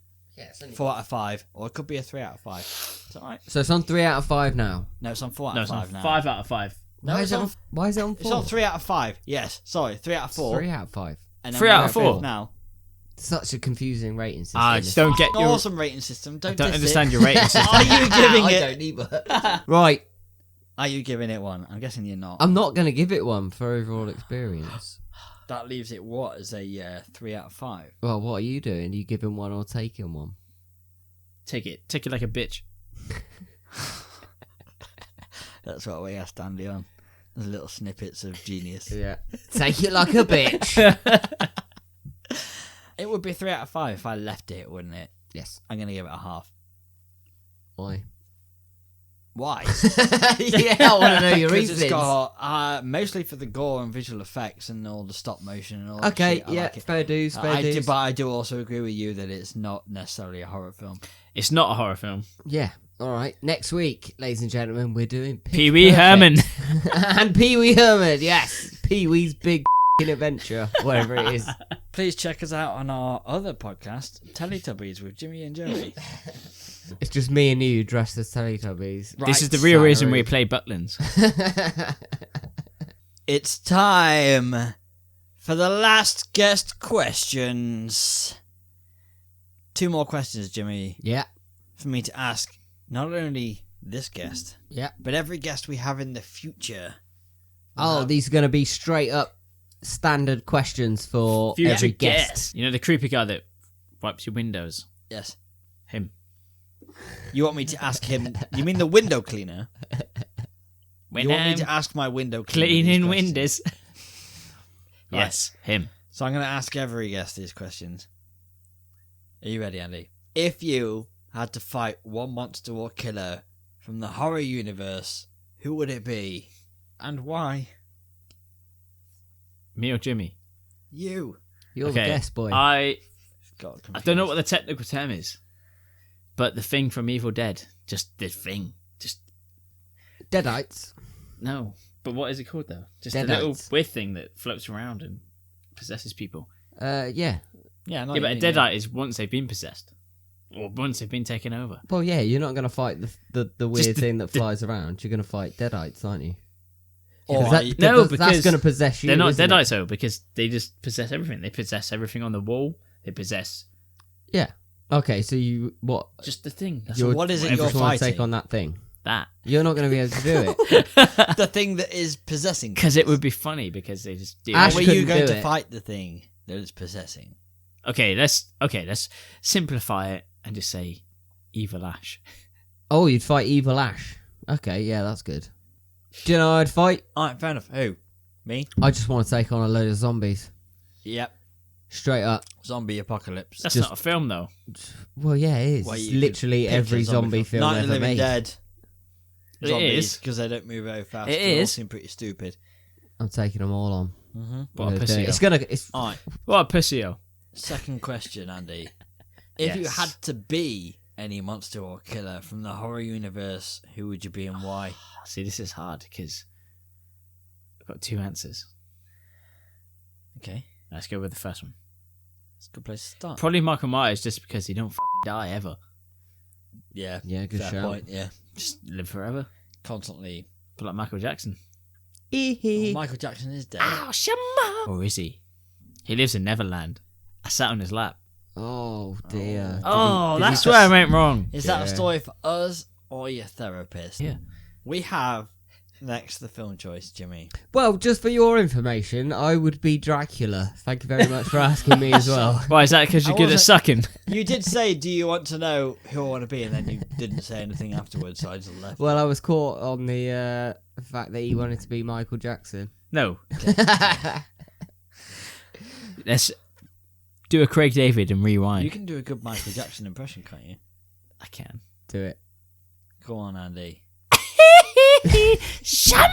4 out of 5, or it could be a 3 out of 5. Is that right? So it's on 3 out of 5 now. No, it's on 4 out No, of it's 5 on now. 5 out of 5. No, why, it's is it on, on, why is it on 4? it's on 3 out of 5. Yes, sorry, 3 out of 4. 3 out of 5. And then 3 we're out of at 4. fifth now. Such a confusing rating system. I just don't get your. Awesome rating system. Don't diss understand it. your rating system. Are you giving I it? don't either. Right. Are you giving it one? I'm guessing you're not. I'm not going to give it one for overall experience. That leaves it what as a 3 out of 5. Well, what are you doing? Are you giving one or taking one? Take it like a bitch. That's what we asked Andy on. There's little snippets of genius. Yeah. Take it like a bitch. It would be 3 out of 5 if I left it, wouldn't it? Yes. I'm gonna give it a half. Why? Why? Yeah, I want to know your 'Cause reasons. it's got mostly for the gore and visual effects and all the stop motion and all that Okay, shit. I yeah, like it. fair dues, fair I do, dues. but I do also agree with you that it's not necessarily a horror film. It's not a horror film. Yeah, all right. Next week, ladies and gentlemen, we're doing Pitch Pee Wee Perfect. Herman. And Pee Wee Herman, yes. Pee Wee's Big Adventure, whatever it is. Please check us out on our other podcast, Teletubbies with Jimmy and Joey. It's just me and you dressed as Teletubbies. This is the real reason we play Butlins. It's time for the last guest questions. 2 more questions, Jimmy, Yeah, for me to ask not only this guest, yeah. but every guest we have in the future. Oh, these are going to be straight up standard questions for every guest. You know the creepy guy that wipes your windows? Yes. Him. You want me to ask him? You mean the window cleaner? When You want me I'm to ask my window cleaner these cleaning questions? windows. Yes, him. So I'm going to ask every guest these questions. Are you ready, Andy? If you had to fight one monster or killer from the horror universe, who would it be? And why? Me or Jimmy? You. You're the guest, boy. I Got don't know what the technical term is, but the thing from Evil Dead, just the thing, just Deadites. no. But what is it called though? Just Deadites. a little weird thing that floats around and possesses people. Yeah. Yeah, Yeah, but a deadite is once they've been possessed, or once they've been taken over. Well, yeah, you're not going to fight the weird Just thing that flies around. You're going to fight Deadites, aren't you? Or Because are you- No, that's because going to possess you. They're not isn't it? deadites though, because they just possess everything. They possess everything on the wall. They possess Yeah. Okay, so you what? just the thing. That's You're, what is it you you're just want to take fighting? on that thing. that. You're not going to be able to do it. the thing that is possessing. Because it would be funny because they just do. Ash Or were couldn't you going do to it. fight the thing that is possessing? Okay, let's simplify it and just say Evil Ash. Oh, you'd fight Evil Ash. Okay, yeah, that's good. Do you know who I'd fight? Alright, fair enough. Who? Me? I just want to take on a load of zombies. Yep. Straight up. Zombie apocalypse. That's Just- not a film though. Well, yeah, it is. Well, you Literally could pick every a zombie film Night of ever the Living made. Dead. It Zombies, is. because they don't move very fast. It They all is. seem pretty stupid. I'm taking them all on. Mm-hmm. What a I'm gonna do it. pussy. It's gonna. It's Alright, What a pussy. second question, Andy. If you Yes. had to be any monster or killer from the horror universe, who would you be and why? See, this is hard because I've got two answers. Okay, Let's go with the first one. it's a good place to start. Probably Michael Myers, just because he don't die ever. Yeah, good fair shout. point. Yeah, Just live forever. constantly. But like Michael Jackson. Well, Michael Jackson is dead. Ow, Shama! Or is he? He lives in Neverland. I sat on his lap. Oh dear. Oh, Did he that's just- where I went wrong. Is that a Yeah. story for us or your therapist? Yeah. We have next the film choice, Jimmy. Well, just for your information, I would be Dracula. Thank you very much for asking me as well. Why, is that because you're I good at wasn't- sucking? You did say, "Do you want to know who I want to be?" And then you didn't say anything afterwards, so I just left. Well, I was caught on the fact that he wanted to be Michael Jackson. No. Let's do a Craig David and rewind. You can do a good Michael Jackson impression, can't you? I can. Do it. Go on, Andy. Shama!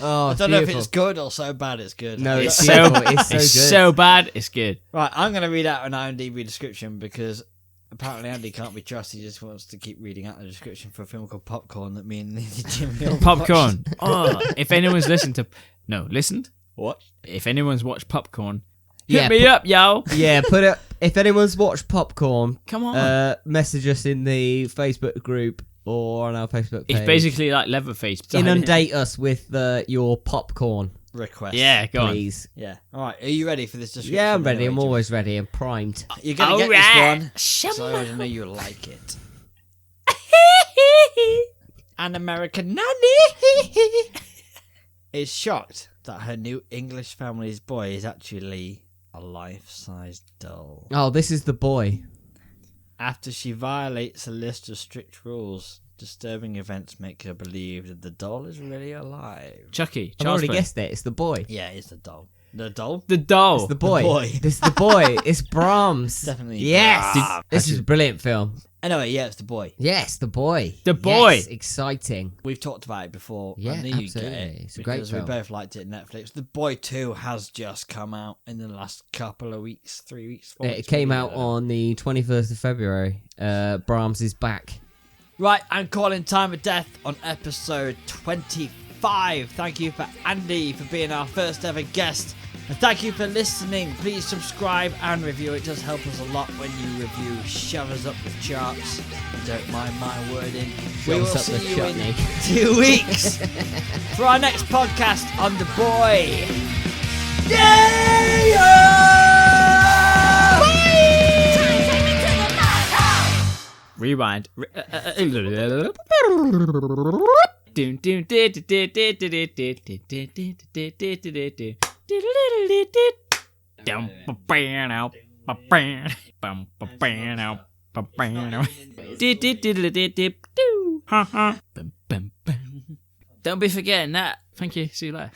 Oh, I don't know if beautiful. it's good or so bad it's good. No, It's it's so, beautiful. It's so it's good. so bad, it's good. Right, I'm going to read out an IMDb description because apparently Andy can't be trusted. He just wants to keep reading out the description for a film called Popcorn that me and Jimmy all Popcorn. watched. Oh, if anyone's listened to... No, listened? What? If anyone's watched Popcorn, Yeah, hit me up, yo. Yeah, put it. If anyone's watched Popcorn, Come on. message us in the Facebook group or on our Facebook page. It's basically like Leatherface. Inundate us with your popcorn, Request. Yeah, go on. please. Yeah. All right, are you ready for this description? Yeah, I'm ready. anyway, I'm Jimmy? always ready. I'm primed. You're going to get Alright. this one, so I already know you like it. An American nanny is shocked that her new English family's boy is actually a life-sized doll. Oh, this is the boy. After she violates a list of strict rules, disturbing events make her believe that the doll is really alive. Chucky. I've Child's already Play. guessed it. It's the boy. Yeah, it's the doll. The doll? The doll. It's the boy. The boy. This is the boy. It's Brahms. Definitely Yes. Brahms. This is a brilliant film. Anyway, yeah, it's the boy. Yes, the boy. The boy. Yes, exciting. We've talked about it before. Yeah, I knew you'd get absolutely. it. It's a great because film. we both liked it on Netflix. The Boy 2 has just come out in the last couple of weeks, 3 weeks, 4 It weeks. came maybe, I out don't know. on the 21st of February. Brahms is back. Right, I'm calling time of death on episode 25. Thank you for Andy for being our first ever guest. And thank you for listening. Please subscribe and review. It does help us a lot when you review. Shove us up the charts. Don't mind my wording. We Shove will us up the see you chutney. in 2 weeks for our next podcast on The Boy. Rewind. Don't be forgetting that. Thank you. See you later.